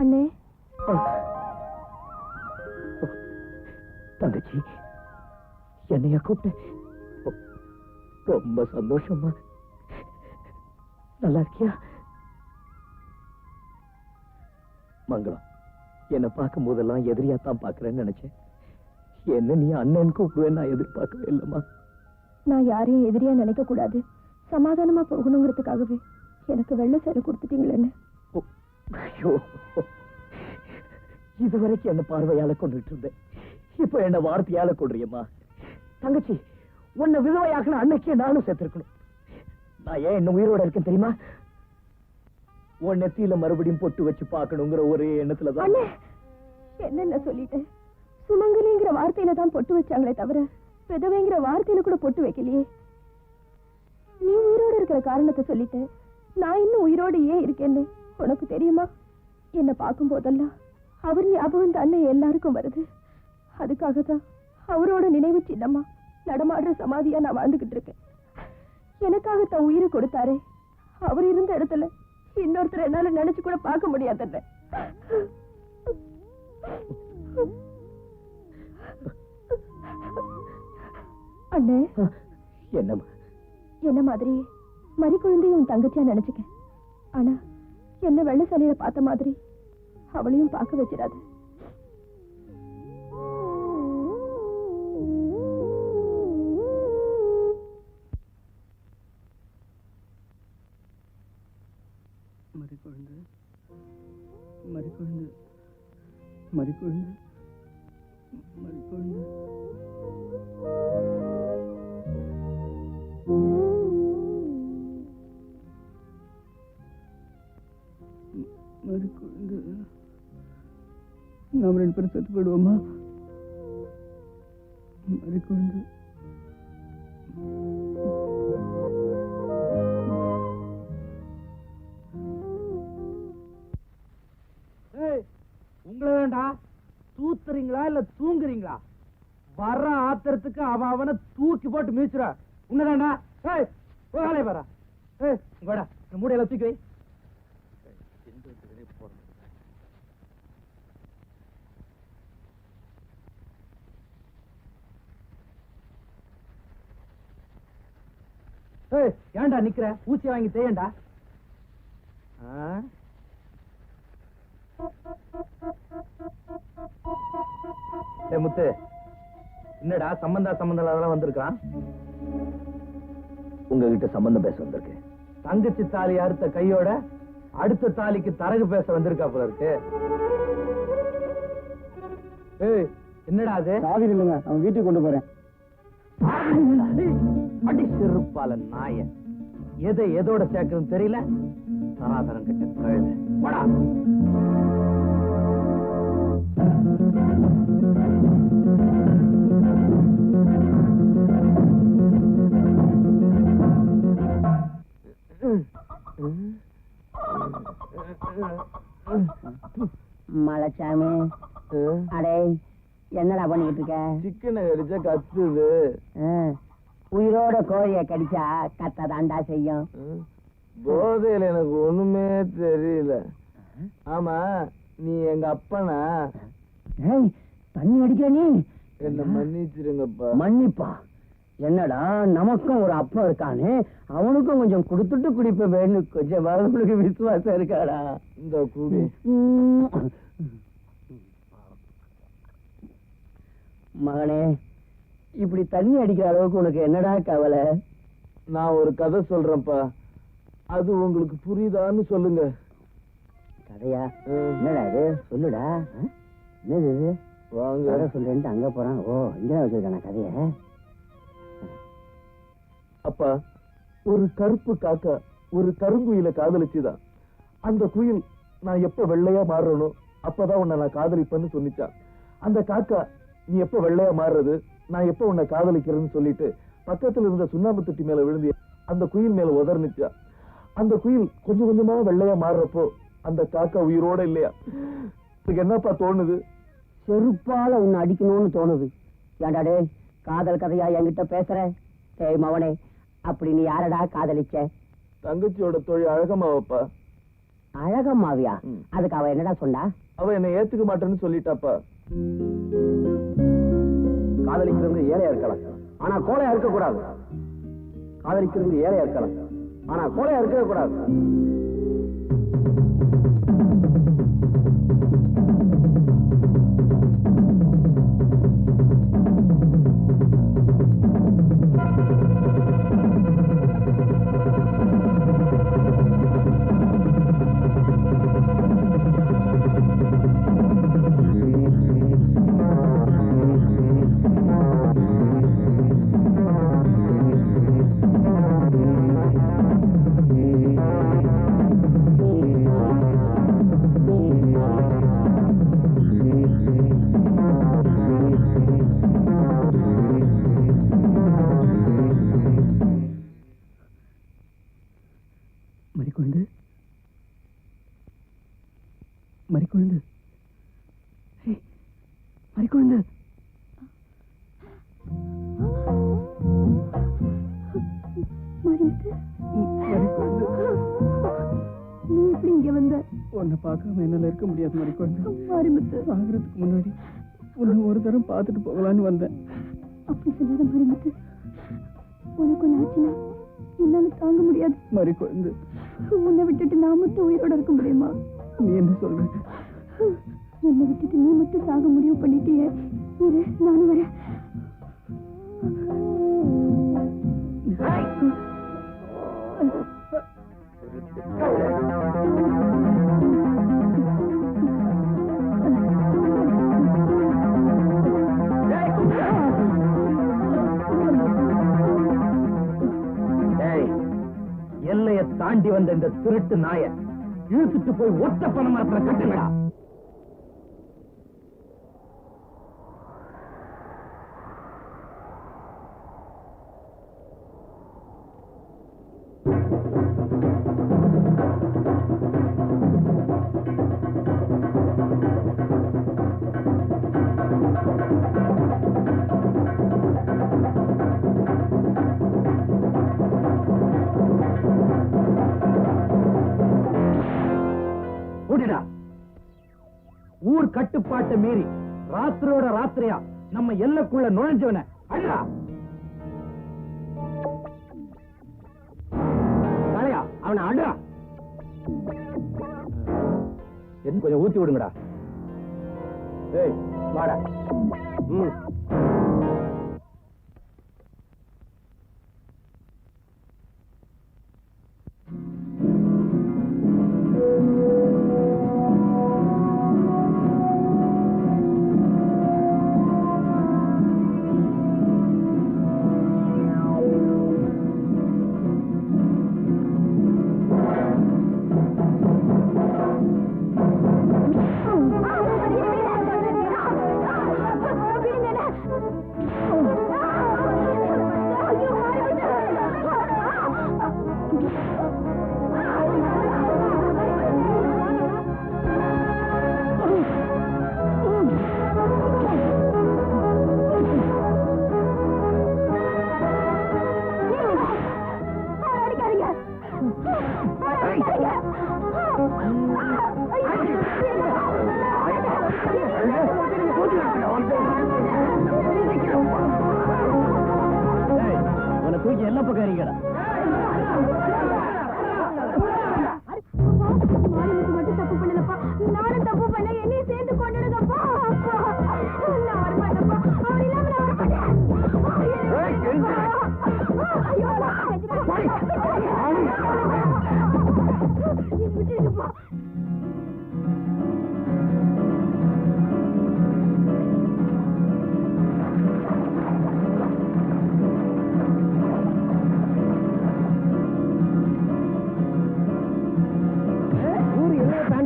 அண்ணே, தங்கச்சி, என்னையா கூப்பிட்ட? ரொம்ப சந்தோஷமா. நல்லா இருக்கியா? மங்களம், என்னை பார்க்கும் போதெல்லாம் எதிரியாத்தான் பாக்குறேன்னு நினைச்சேன். என்ன நீ அண்ணன் கூப்பிடுவேன் நான் எதிர்பார்க்கவே இல்லம்மா. நான் யாரையும் எதிரியா நினைக்க கூடாது, சமாதானமா போகணுங்கிறதுக்காகவே எனக்கு வெள்ளை சேலை கொடுத்துட்டீங்களேன்னு. ஐயோ, இதுவரைக்கும் என்ன பார்வையால கொண்டுட்டு இருந்தேன், இப்ப என்ன வார்த்தையால கொள்றியம்மா. தங்கச்சி, உன்னை விதவையாக்குன அன்னைக்கே நானும் சேர்த்திருக்கணும். நான் ஏன் இன்னும் உயிரோட இருக்கேன் தெரியுமா? உன் நெத்தியில மறுபடியும் பொட்டு வச்சு பார்க்கணுங்கிற ஒரே எண்ணத்துலதான். என்னென்ன சொல்லிட்டேன்? சுமங்கலிங்கிற வார்த்தையில தான் பொட்டு வச்சாங்களே தவிர விதவைங்கிற வார்த்தையில கூட பொட்டு வைக்கலையே. நீ உயிரோட இருக்கிற காரணத்தை சொல்லிட்டேன். நான் இன்னும் உயிரோடு ஏன் இருக்கேன்னு உனக்கு தெரியுமா? என்ன பார்க்கும் போதெல்லாம் அவர் ஞாபகம் தானே எல்லாருக்கும் வருது. அதுக்காகத்தான் அவரோட நினைவு சின்னமா நடமாடுற சமாதியா நான் வாழ்ந்துகிட்டு இருக்கேன். எனக்காக தன் உயிரை கொடுத்தாரே, அவர் இருந்த இடத்துல இன்னொருத்தர் என்னால நினைச்சு கூட பார்க்க முடியாத. அண்ணே, என்னம்மா? என்ன மாதிரி மறி குழந்தையும் உன் தங்கச்சியா நினைச்சுக்க. ஆனா என்ன வெள்ள சலையில பார்த்த மாதிரி அவளையும் பார்க்க வச்சிடாது. மறிக்குழந்து, மறிக்குழந்து, மறிக்குழந்து, மறிக்குழந்து. மறிக்குழந்து, நாம் 2 பேரும் செத்து போயிடுவோமா? மறிக்குழந்து. உங்களை வேண்டா, தூத்துறீங்களா இல்ல தூங்குறீங்களா? வர்ற ஆத்திரத்துக்கு அவனை தூக்கி போட்டு மீச்சுற. உன்னதாண்டா? வேலை வர மூடையில தூக்கி வை. ஏண்டா நிக்கிற? ஊசி வாங்கி தேயண்டா. முத்து, என்னடா சம்பந்தம் அதெல்லாம் வந்திருக்கான்? உங்ககிட்ட சம்பந்தம் பேச வந்திருக்கேன். தங்கச்சி தாலி அறுத்த கையோட அடுத்த தாலிக்கு தரகு பேச வந்திருக்கா போல இருக்கு. என்னடா அது? சாவி இல்லைங்க, அவன் வீட்டுக்கு கொண்டு போறேன். அடி சிறுப்பால நாய, எதை எதோட சேர்க்கணும் தெரியல. சனாதனம் கிட்ட கழுது போடா. மலைச்சாமி, அடே என்னடா பண்ணிக்கிட்டு இருக்க? சிக்கனை கடிச்சா கத்துது. உயிரோட கோழிய கடிச்சா கத்த தாண்டா செய்யும். போதையில எனக்கு ஒண்ணுமே தெரியல. ஆமா, நீ எங்க அப்பனா? தண்ணி அடிக்கிற நீ? என்ன மன்னிச்சிருங்கப்பா. மன்னிப்பா? என்னடா, நமக்கும் ஒரு அப்பா இருக்கானே, அவனுக்கும் கொஞ்சம் கொடுத்துட்டு குடிப்ப வேணும். கொஞ்சம் வரவங்களுக்கு விசுவாசம் இருக்காடா. இந்த குடி. மகனே, இப்படி தண்ணி அடிக்கிற அளவுக்கு உனக்கு என்னடா கவலை? நான் ஒரு கதை சொல்றேன்ப்பா, அது உங்களுக்கு புரியுதான்னு சொல்லுங்க. கதையா? என்னடா இது, சொல்லுடா. என்னது இது? வாங்க. கதை சொல்றேன்ட்டு அங்க போறான். ஓ, இங்கதான் வச்சிருக்கான கதைய. அப்பா, ஒரு கருப்பு காக்கா ஒரு கருங்குயில காதலிச்சுதான். அந்த குயில் நான் எப்ப வெள்ளையா மாறுறனோ அப்பதான் உன்னை நான் காதலிப்பேன்னு சொல்லிச்சான். அந்த காக்கா நீ எப்ப வெள்ளையா மாறுறது, நான் எப்ப உன்னை காதலிக்கிறேன்னு சொல்லிட்டு பக்கத்துல இருந்த சுண்ணாம்பு தொட்டி மேல விழுந்து அந்த குயில் மேல உதர்னுச்சா. அந்த குயில் கொஞ்சம் கொஞ்சமா வெள்ளையா மாறுறப்போ அந்த காக்கா உயிரோட இல்லையா. இதுக்கு என்னப்பா தோணுது? செருப்பால உன்னை அடிக்கணும்னு தோணுது. ஏண்டா டேய், காதல் கதையா என்கிட்ட பேசுற? டேய் மவனே, அப்படி நீ யாரடா காதலிச்ச? தங்கச்சியோட தொழில் அழகம்மாவப்பா. அழகம்மாவியா? அதுக்கு அவ என்னடா சொன்னா? அவ என்னை ஏத்துக்க மாட்டேன்னு சொல்லிட்டாப்பா. காதலிக்கிறது ஏழையா இருக்கலாம், ஆனா கோழையா இருக்க கூடாது. காதலிக்கிறது ஏழையா இருக்கலாம், ஆனா கோழையா இருக்கவே கூடாது. மறிக்குழுந்து, மறிக்குழுந்து. நீ எப்படி இங்க வந்த? உன்னை பார்க்காம என்னால இருக்க முடியாது மறிக்குழுந்து. மாரிமுத்து, ஆகிறதுக்கு முன்னாடி உன்னை ஒரு தரம் பார்த்துட்டு போகலான்னு வந்தேன். அப்படி சொல்லாத மாரிமுத்து. உனக்கு ஒண்ணு ஆச்சுன்னா என்னால தாங்க முடியாது மறிக்குழுந்து. உன்னை விட்டுட்டு நான் மட்டும் உயிரோட இருக்க முடியுமா? நீ என்ன சொல்ற? என்னை விட்டுட்டு நீ மட்டும் சாக முடிவு பண்ணிட்டியே. இரு, நானும் வரேன். எல்லையை தாண்டி வந்த இந்த திருட்டு நாய இழுத்துட்டு போய் ஒட்ட பண மரத்துல கட்டுங்கடா. ஊர் கட்டுப்பாட்டை மீறி ராத்திரியோட ராத்திரியா நம்ம எல்லைக்குள்ள நுழைஞ்சவன அடடா காளையா, அவனை அடடா. என்ன கொஞ்சம் ஊத்தி விடுங்கடா. ஏய் வாடா.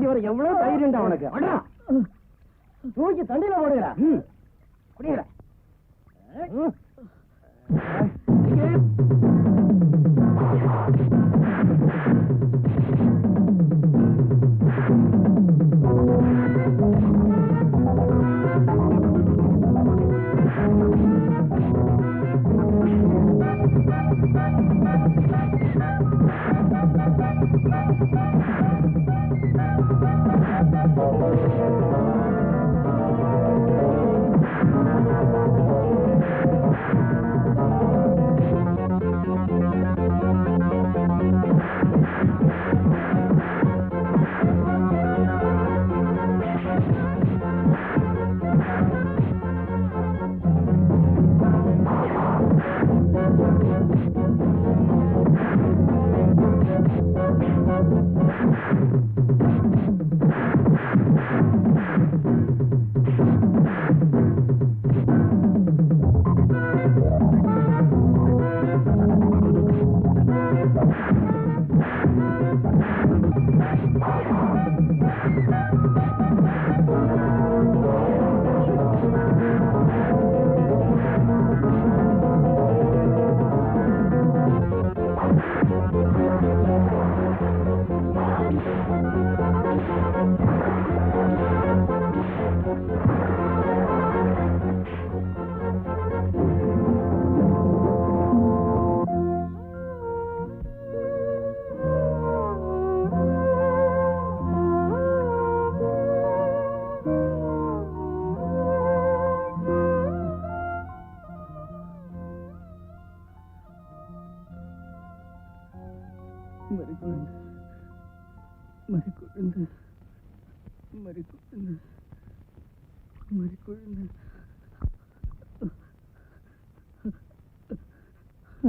வர எவ்வளவு தைரியம்டா உனக்கு. அடா தூக்கி தண்ணியில போடுகிறா. புரியுற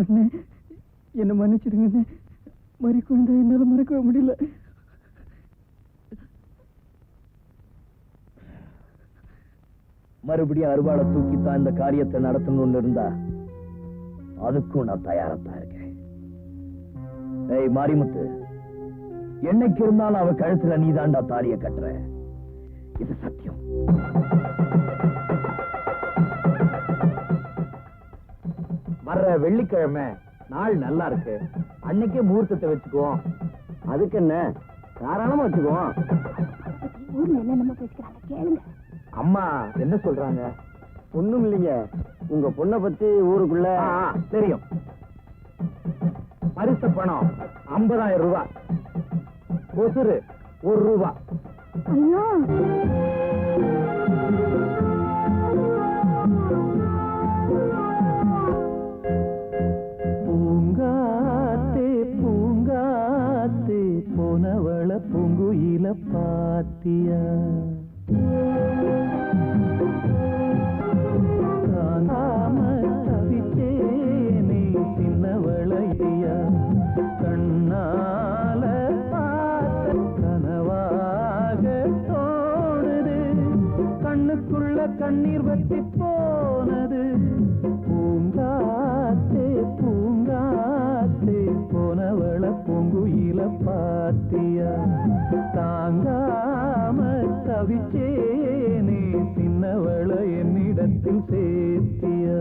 அண்ணே, என்ன மன்னிச்சிடுங்க. மறி குழந்தை என்னால மறக்கவே முடியல. மறுபடியும் அருவாளை தூக்கித்தான் இந்த காரியத்தை நடத்தணும்னு இருந்தா அதுக்கும் நான் தயாரத்தான் இருக்கேன். ஏய் மாரிமுத்து, என்னைக்கு இருந்தாலும் அவ கழுத்துல நீ தாண்டா தாலிய கட்டுற. இது சத்தியம். வர்ற வெள்ளிக்கிழமை நாள் நல்லா இருக்கு, அன்னைக்கே முகூர்த்தத்தை வச்சுக்குவோம். அதுக்கு என்ன, தாராளமா வச்சுக்குவோம். ஊர்ல என்னென்னமோ பேசிக்கிறாங்க, கேளுங்க. அம்மா என்ன சொல்றாங்க? ஒண்ணும் இல்லைங்க, உங்க பொண்ணை பத்தி ஊருக்குள்ள தெரியும். பரிசு பணம் 50,000 ரூபாய், கொசுறு 1 ரூபாய். ஐயோ, பூங்காத்தே பூங்காத்தே போனவள பூங்குயில பாத்தியா, தவிச்சேனே சின்னவளையா, கண்ணால பார்த்த கனவாக தோணுது, கண்ணுக்குள்ள கண்ணீர் வத்தி போனது. பூங்காத்தே பூங்காத்தே போனவள பூங்குயில பாத்தியா, தாங்காம தவிச்சேனே சின்னவள என்னிடத்தில் சேர்த்தியா.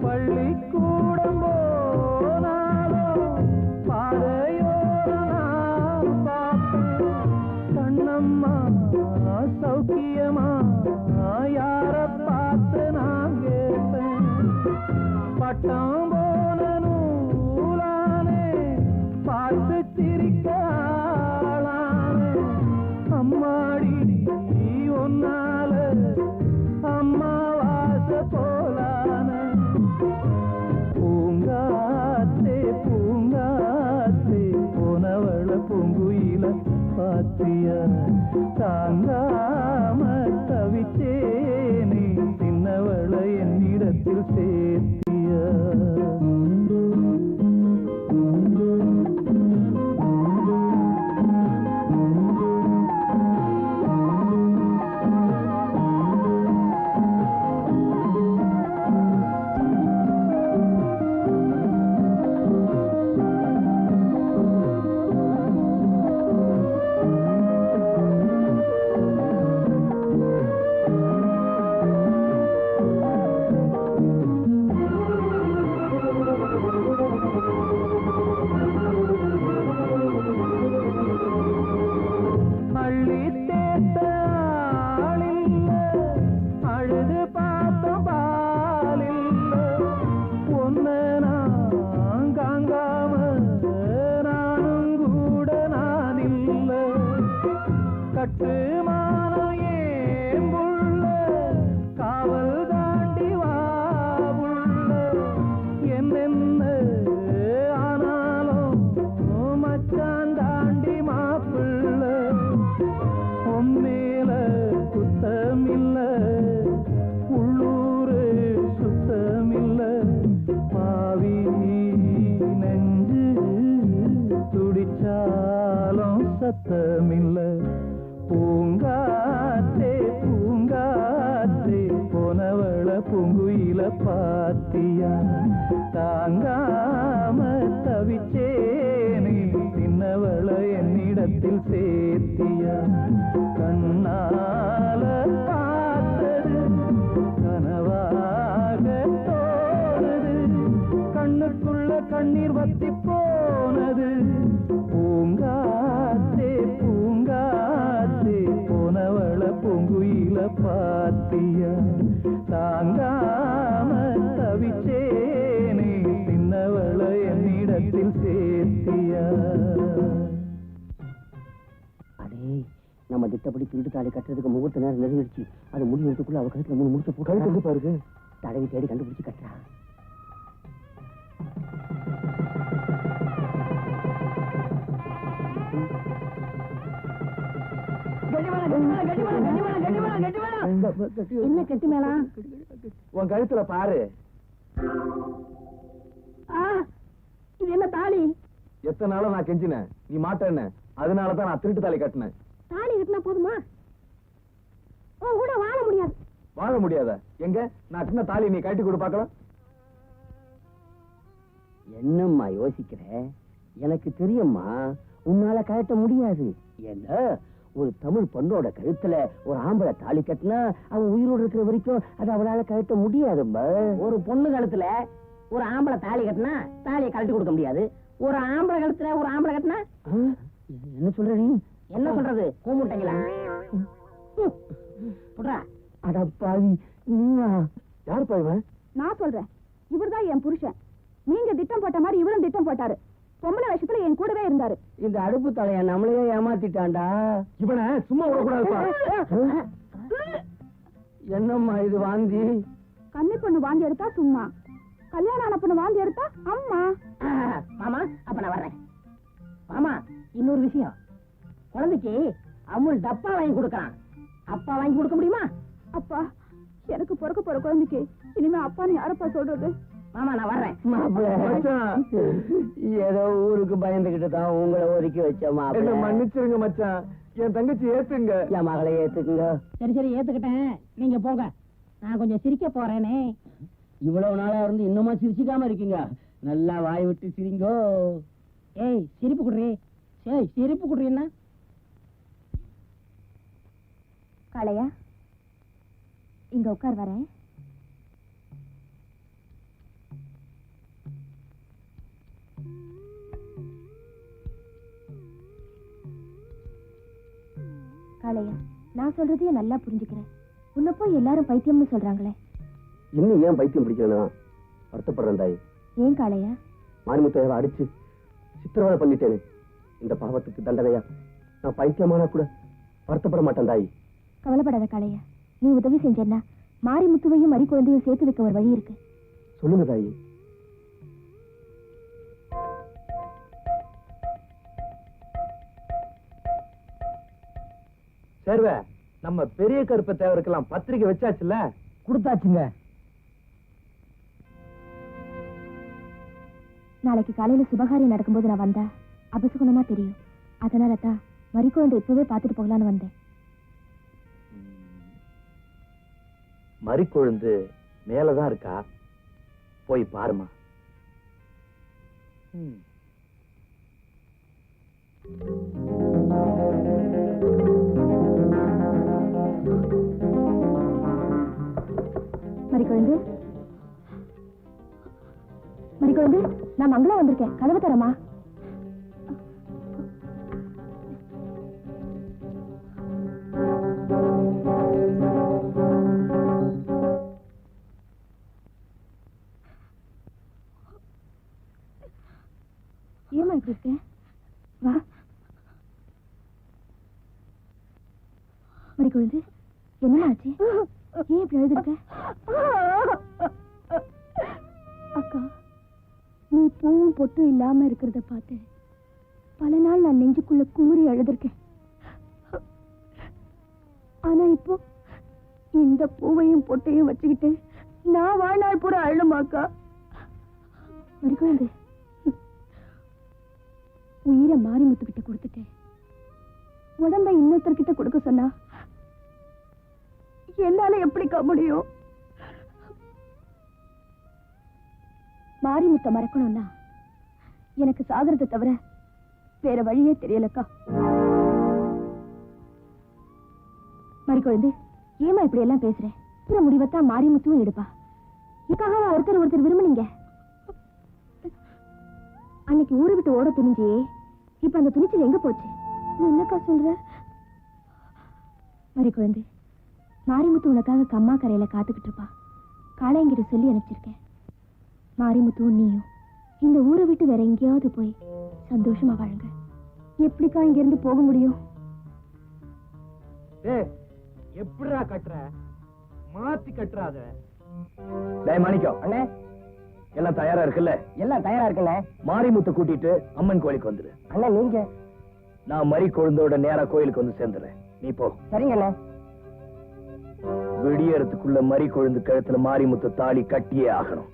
பள்ளிக்கூடம் போனாலும் பாதையோரம் நான் பார்ப்பேன், கண்ணம்மா சௌக்கியமா யார பார்த்து நான் கேட்பேன். பட்டம் போன நூலானே பார்த்து சிரிக்க ஆளானே, அம்மாடி ஒன்னால அம்மா வாச போலான. பூங்காத்தே பூங்கா பாத்தியா தாங்காம தவிச்சேனே சின்னவளை என்னிடத்தில் சேர்த்தியா சத்தமில்ல பூங்காத்தே பூங்காத்தே போனவள பூங்குயில பாத்தியா தாங்காம தவிச்சேனே சின்னவள என்னிடத்தில் சேர்த்தியா கண்ணால பார்த்தது கனவாக தோணுது கண்ணுக்குள்ள கண்ணீர் வத்தி போனது பூங்காத்தே பூங்காத்தே போனவள பூங்குயில பாத்தியா தாங்காம தவிச்சேனே சின்னவள என்னிடத்தில் சேர்த்தியா அடே நம்ம திட்டப்படி திருட்டு தாலி கட்டுறதுக்கு முகூர்த்த நேரம் நெருங்கிடுச்சு அது முடிவதுக்குள்ள அவ கழுத்துல 3 முகூர்த்த போட்டு பாருங்க தடவி தேடி கண்டுபிடிச்சு கட்டுறா என்ன கட்டி மேளம்? உன் கழுத்துல பாரு. இது என்ன தாலி? எத்தனை நாளா நான் கெஞ்சினேன், நீ மாட்டேன்னு. அதனாலதான் நான் திருட்டு தாலி கட்டினேன். தாலி கட்டினா போதுமா? உன் கூட வாழ முடியாது. வாழ முடியாத? எங்க நான் சின்ன தாலி நீ கட்டி கொடு பாக்கலாம். என்னம்மா யோசிக்கிற? எனக்கு தெரியும்மா, உன்னால கட்ட முடியாது. ஏன்னா ஒரு தமிழ் பொண்ணோட கழுத்துல ஒரு ஆம்பளை தாலி கட்டினா அவன் உயிரோடு இருக்கிற வரைக்கும் அது அவளால கட்ட முடியாதும்மா. ஒரு பொண்ணு கழுத்துல ஒரு ஆம்பளை தாலி கட்டினா தாலியை கழட்டி கொடுக்க முடியாது. ஒரு ஆம்பளை கழுத்துல ஒரு ஆம்பளை கட்டினா என்ன சொல்ற நீ? என்ன சொல்றது? கூமுட்டைங்களா? அடப்பாவி, நீயா? யார் பாய்வன்? நான் சொல்றேன், இவர்தான் என் புருஷன். நீங்க திட்டம் போட்ட மாதிரி இவரும் திட்டம் போட்டாரு. பொம்பளை வருஷத்துல என் கூடவே இருந்தாரு. இந்த அடுப்பு தலைய நம்மளையே ஏமாத்திட்டான்டா. இவனை சும்மா விடக்கூடாது. என்னம்மா இது வாந்தி? கன்னி பொண்ணு வாந்தி எடுத்தா சும்மா, கல்யாணம் ஆன பொண்ணு வாந்தி எடுத்தா அம்மா. மாமா, அப்ப நான் வர்றேன். மாமா, இன்னொரு விஷயம். குழந்தைக்கு அமுல் டப்பா வாங்கி கொடுக்கறான். அப்பா வாங்கி கொடுக்க முடியுமா? அப்பா, எனக்கு பிறக்க போற குழந்தைக்கு இனிமே அப்பான்னு யாரப்பா சொல்றது? மாமா, நான் வர்றேன். ஏதோ ஊருக்கு பயந்துகிட்டு தான் உங்களை ஒதுக்கி வச்ச மாப்பிள்ள. மன்னிச்சிருங்க மச்சான், என் தங்கச்சி ஏத்துங்க. என் மகளை ஏத்துக்குங்க. சரி சரி, ஏத்துக்கிட்டேன். நீங்க போங்க, நான் கொஞ்சம் சிரிக்க போறேனே. இவ்வளவு நாளா இருந்து இன்னுமா சிரிச்சுக்காம இருக்கீங்க? நல்லா வாய் விட்டு சிரிங்கோ. ஏய், சிரிப்பு குடுறி. ஏய், சிரிப்பு குடுறி. என்ன காளையா, இங்க உட்கார் வரேன். காளையா, நான் சொல்றதையும் நல்லா புரிஞ்சுக்கிறேன். உன்னை போய் எல்லாரும் பைத்தியம்னு சொல்றாங்களே. இன்னும் ஏன் பைத்தியம் பிடிக்கிறேன்? வருத்தப்படுறேன் தாய். ஏன் காளையா? மாரிமுத்தையாவை அடிச்சு சித்திரவதை பண்ணிட்டேனே, இந்த பாவத்துக்கு தண்டனையா நான் பைத்தியமானா கூட வருத்தப்பட மாட்டேன் தாய். கவலைப்படாத காளையா, நீ உதவி செஞ்சேன்னா மாரிமுத்துவையும் மறி குழந்தையும் சேர்த்து வைக்க ஒரு வழி இருக்கு. சொல்லுங்க தாய். சேர்வ நம்ம பெரிய கருப்ப தேவருக்கெல்லாம் பத்திரிக்கை வச்சாச்சுல்ல? கொடுத்தாச்சுங்க. நாளைக்கு காலையில சுபகாரியம் நடக்கும்போது நான் வந்தா அபசகுணமா தெரியும். அதனால தான் மறிக்குழந்தை இப்பவே பார்த்துட்டு போகலான்னு வந்தேன். மறிக்கொழுந்து மேலதான் இருக்கா, போய் பாருமா. மறிக்குழந்து, மறிக்குழந்து, நான் மங்களா வந்திருக்கேன். கதவு தரமா? ஏமா இப்படி இருக்கேன்? வா மறிக்குழந்து, என்ன ஆச்சு? ஏன் இப்படி எழுதிருக்க? அக்கா, நீ பூவும் பொட்டும் இல்லாம இருக்கிறத பார்த்து பல நாள் நான் நெஞ்சுக்குள்ள குமுறி அழுதுருக்கேன். ஆனா இப்போ இந்த பூவையும் பொட்டையும் வச்சுக்கிட்டு நான் வாழ்நாள் பூரா அழுமாக்கா. மறிக்குழந்து, உயிரை மாரிமுத்துக்கிட்ட கொடுத்துட்டேன். உடம்பை இன்னொருத்தர்கிட்ட கொடுக்க சொன்னா என்னால எப்படிக்கா முடியும்? மாரிமுத்த மறக்கணும்னா எனக்கு சாகரத்தை தவிர வேற வழியே தெரியலக்கா. மறிக்குழந்து, ஏமா இப்படி எல்லாம் பேசுறேன்? முடிவத்தான் மாரிமுத்துவும் எடுப்பா. இதுக்காக ஒருத்தர் விரும்புனீங்க. அன்னைக்கு ஊரை விட்டு ஓட துணிஞ்சியே, இப்ப அந்த துணிச்சல் எங்க போச்சு? நீ என்னக்கா சொல்ற? மறிக்குழந்து, மாரிமுத்து உனக்காக கம்மா கரையில காத்துக்கிட்டு இருப்பா. காளையங்கிட்ட சொல்லி அனுப்பிச்சிருக்கேன். மாரிமுத்துவும் நீயும் இந்த ஊரை விட்டு வேற எங்கேயாவது போய் சந்தோஷமா வாழுங்க. எப்படிக்கா இங்க இருந்து போக முடியும்? எப்படிடா கட்டுற? மாத்தி கட்டுறாத. மாணிக்கம் அண்ணே, எல்லாம் தயாரா இருக்குல்ல? எல்லாம் தயாரா இருக்குல்ல? மாரிமுத்து கூட்டிட்டு அம்மன் கோயிலுக்கு வந்துரு. அண்ணா நீங்க? நான் மறி கொழுந்தோட நேரா கோயிலுக்கு வந்து சேர்ந்துறேன். நீ போ. சரிங்க அண்ணா. விடியறதுக்குள்ள மறி கொழுந்து கழுத்துல மாரிமுத்து தாலி கட்டியே ஆகணும்.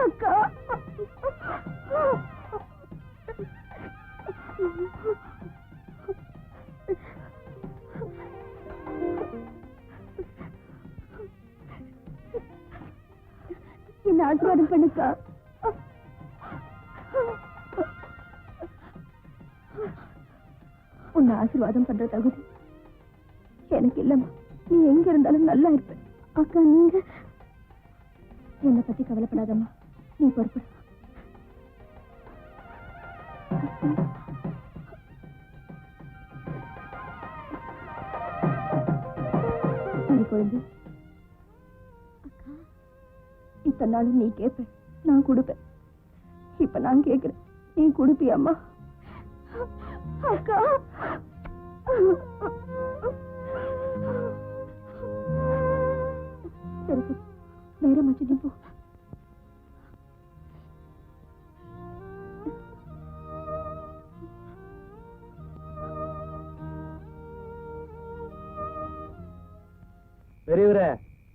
அக்கா, என்ன ஆசீர்வாதம் பண்ணுக்கா. உன்னை ஆசீர்வாதம் பண்ற தகுதி எனக்கு இல்லம்மா. நீ எங்க இருந்தாலும் நல்லா இருப்ப. அக்கா, நீங்க என்னை பத்தி கவலைப்படாதம்மா. நீ பொறுப்பு. குழந்தை, அக்கா, இத்தனை நாளும் நீ கேட்ப, நான் கொடுப்பேன். இப்ப நான் கேட்கிறேன், நீ கொடுப்பியம்மா? அக்கா, சரி சரி, நேரம் ஆச்சு, நீ போ. பெரியவரே,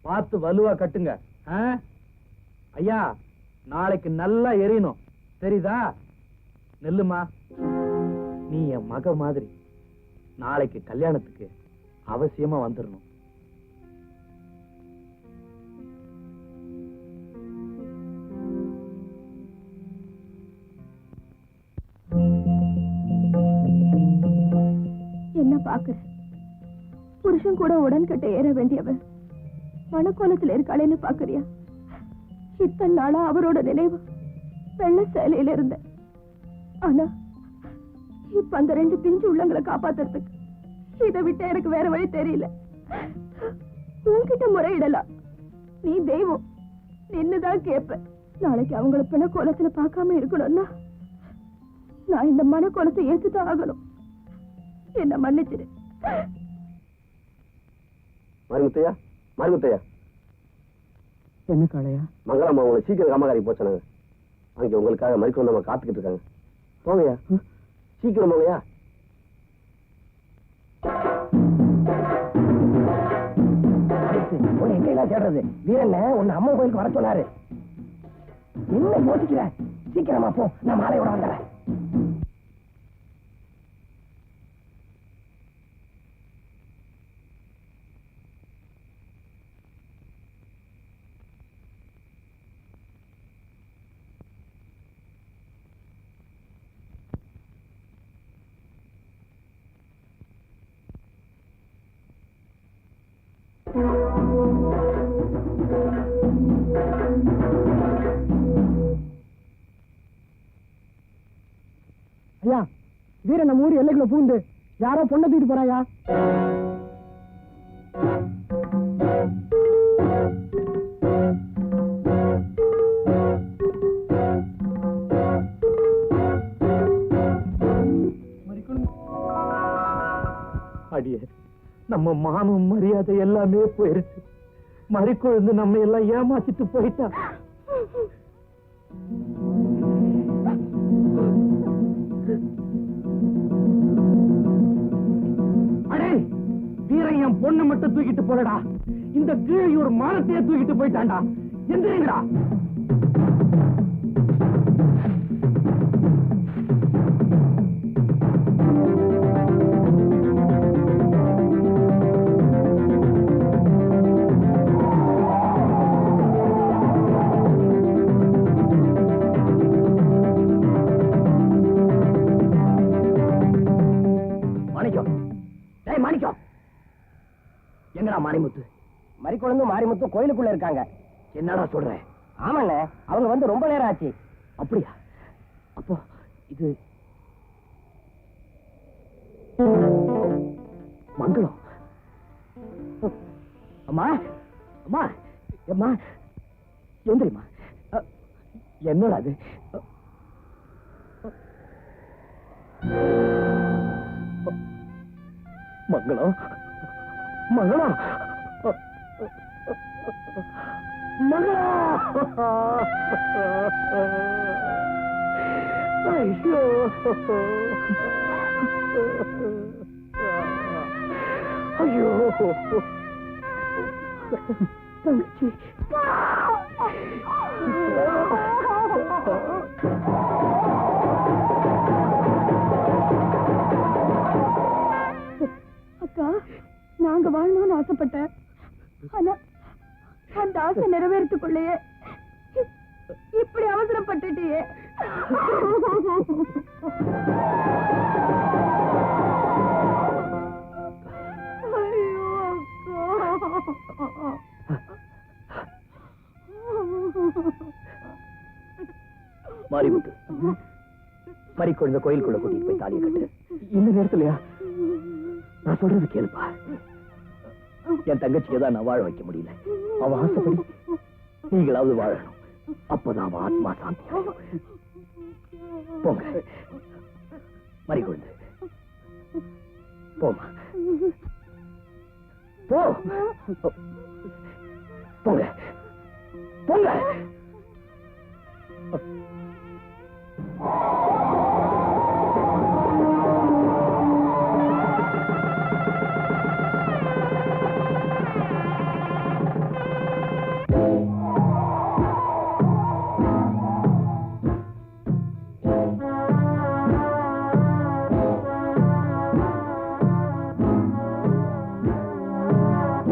பார்த்து வலுவா கட்டுங்க. ஐயா, நாளைக்கு நல்லா எரியணும், தெரியுதா? நெல்லுமா, நீ என் மக மாதிரி. நாளைக்கு கல்யாணத்துக்கு அவசியமா வந்துடணும். என்ன பாக்குற? புருஷன் கூட உடன்கட்டை ஏற வேண்டியவன் மனக்கோலத்துல இருக்காளேன்னு பாக்குறியா? இத்தனை நாளா அவரோட நினைவு வெள்ள சேலையில இருந்த. ஆனா இப்ப அந்த 2 பிஞ்சு உள்ளங்களை காப்பாத்துறதுக்கு இதை விட்டு எனக்கு வேற வழி தெரியல. உன்கிட்ட முறையிடலாம். நீ தெய்வம், நின்னுதான் கேப்ப. நாளைக்கு அவங்கள பிணக்கோலத்துல பார்க்காம இருக்கணும்னா நான் இந்த மனக்கோலத்தை ஏத்துதான் ஆகணும். என்ன மன்னிச்சிரு. மாரிமுத்தையா, மாரிமுத்தையா, என்ன காளையா? மங்களம்மா உங்களை சீக்கிரம் காமகாரி போச்சானாங்க. அங்கே உங்களுக்காக மறிக்க நம்ம காத்துக்கிட்டு இருக்காங்க. போங்கய்யா, சீக்கிரம் போங்கய்யா. உன்னை எங்கெல்லாம் தேடுறது? வீரண்ண உன்னை அம்மன் கோயிலுக்கு வர சொன்னாரு. என்ன யோசிக்கிற? சீக்கிரமா போ, நான் மாலையோட வந்துடுறேன். ஐயா, வீரன் நம்ம ஊர் எல்லைக்குள்ள பூந்து யாரோ பொண்ணை தூக்கிட்டு போறாயா? அடியே, நம்ம மானம் மரியாதை எல்லாமே போயிருச்சு. மறிக்குழுந்து நம்ம எல்லாம் ஏமாத்திட்டு போயிட்டா. அடே, வீரன் என் பொண்ணை மட்டும் தூக்கிட்டு போலடா, இந்த கீழையூர் மானத்தையே தூக்கிட்டு போயிட்டான்டா. எந்திரிங்கடா. மாணிக்கம், எங்கடா மாரிமுத்து? மறிக்குழுந்து மாரிமுத்து கோயிலுக்குள்ள இருக்காங்க. என்னடா சொல்ற? ஆமாண்ண, அவங்க வந்து ரொம்ப நேரம் ஆச்சு. அப்படியா? அப்போ இது மங்களம். அம்மா, அம்மா, அம்மா, எந்திரிம்மா. என்னடா அது? மங்களம், மங்களம், மங்களம். ஐயோ, ஐயோ, தங்கச்சி. அக்கா, நாங்க வாழணும்னு ஆசைப்பட்டேன். ஆனா அந்த ஆசை நிறைவேறத்துக்குள்ளேயே இப்படி அவசரப்பட்டுட்டியே. ஐயோ அக்கா. மாரிமுத்து, மறிக்குழுந்த கோயிலுக்குள்ள கூட்டிட்டு போய் தாலியை கட்டு. இந்த நேரத்துலயா? நான் சொல்றது கேளுப்பா. என் தங்கச்சியை தான் நான் வாழ வைக்க முடியல. அவன் ஆசைப்படி நீங்களாவது வாழணும். அப்பதான் அவன் ஆத்மா சாந்தி அடையும். போங்க, மறிக்குழுந்து போமா, போ, போங்க, போங்க.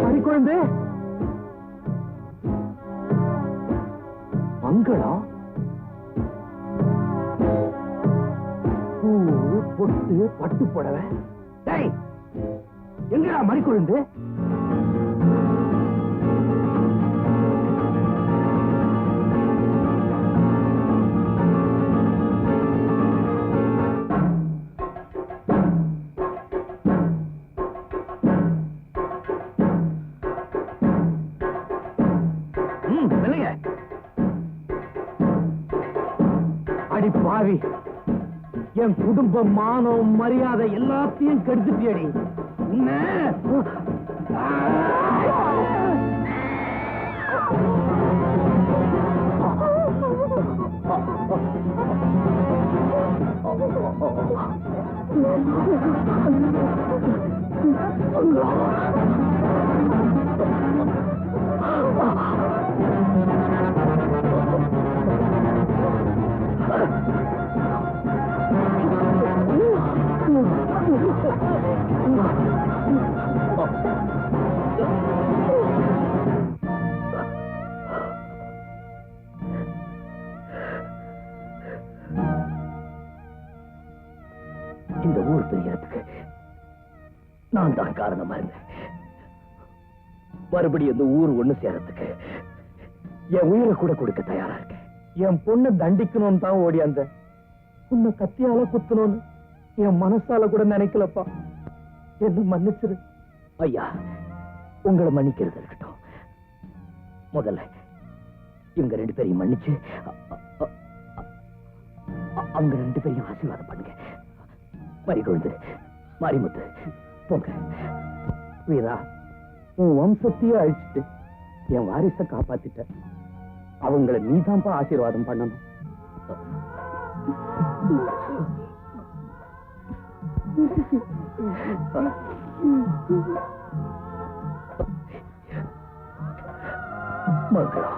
மறிக்குழுந்து, மங்களம், பூ, பொட்டு, பட்டு புடவை. டேய், எங்கடா மறிக்குழுந்து? அடி பாவி, என் குடும்ப மானம் மரியாதை எல்லாத்தையும் கெடுத்துட்டியடி. உன்னை இந்த ஊர் பிரியறதுக்கு நான் தான் காரணமா இருந்தேன். மறுபடியும் இந்த ஊர் ஒண்ணு சேரத்துக்கு என் உயிரை கூட கொடுக்க தயாரா இருக்கேன். என் பொண்ணை தண்டிக்கணும்னு தான் ஓடியாந்த. உன்னை கத்தியால குத்தணும்னு என் மனசால கூட நினைக்கலப்பா. என்ன மன்னிச்சிரு. ஐயா, உங்களை மன்னிக்கிறது இருக்கட்டும். முதல்ல இவங்க 2 பேரையும் மன்னிச்சு அவங்க 2 பேரையும் ஆசீர்வாதம் பண்ணுங்க. மறிகொழுந்து, மாரிமுத்து, போங்க. வீரா, உன் வம்சத்தையே அழிச்சிட்டு என் வாரிசை காப்பாத்திட்ட. அவங்கள நீதான்ப்பா ஆசீர்வாதம் பண்ணணும். மங்களம்.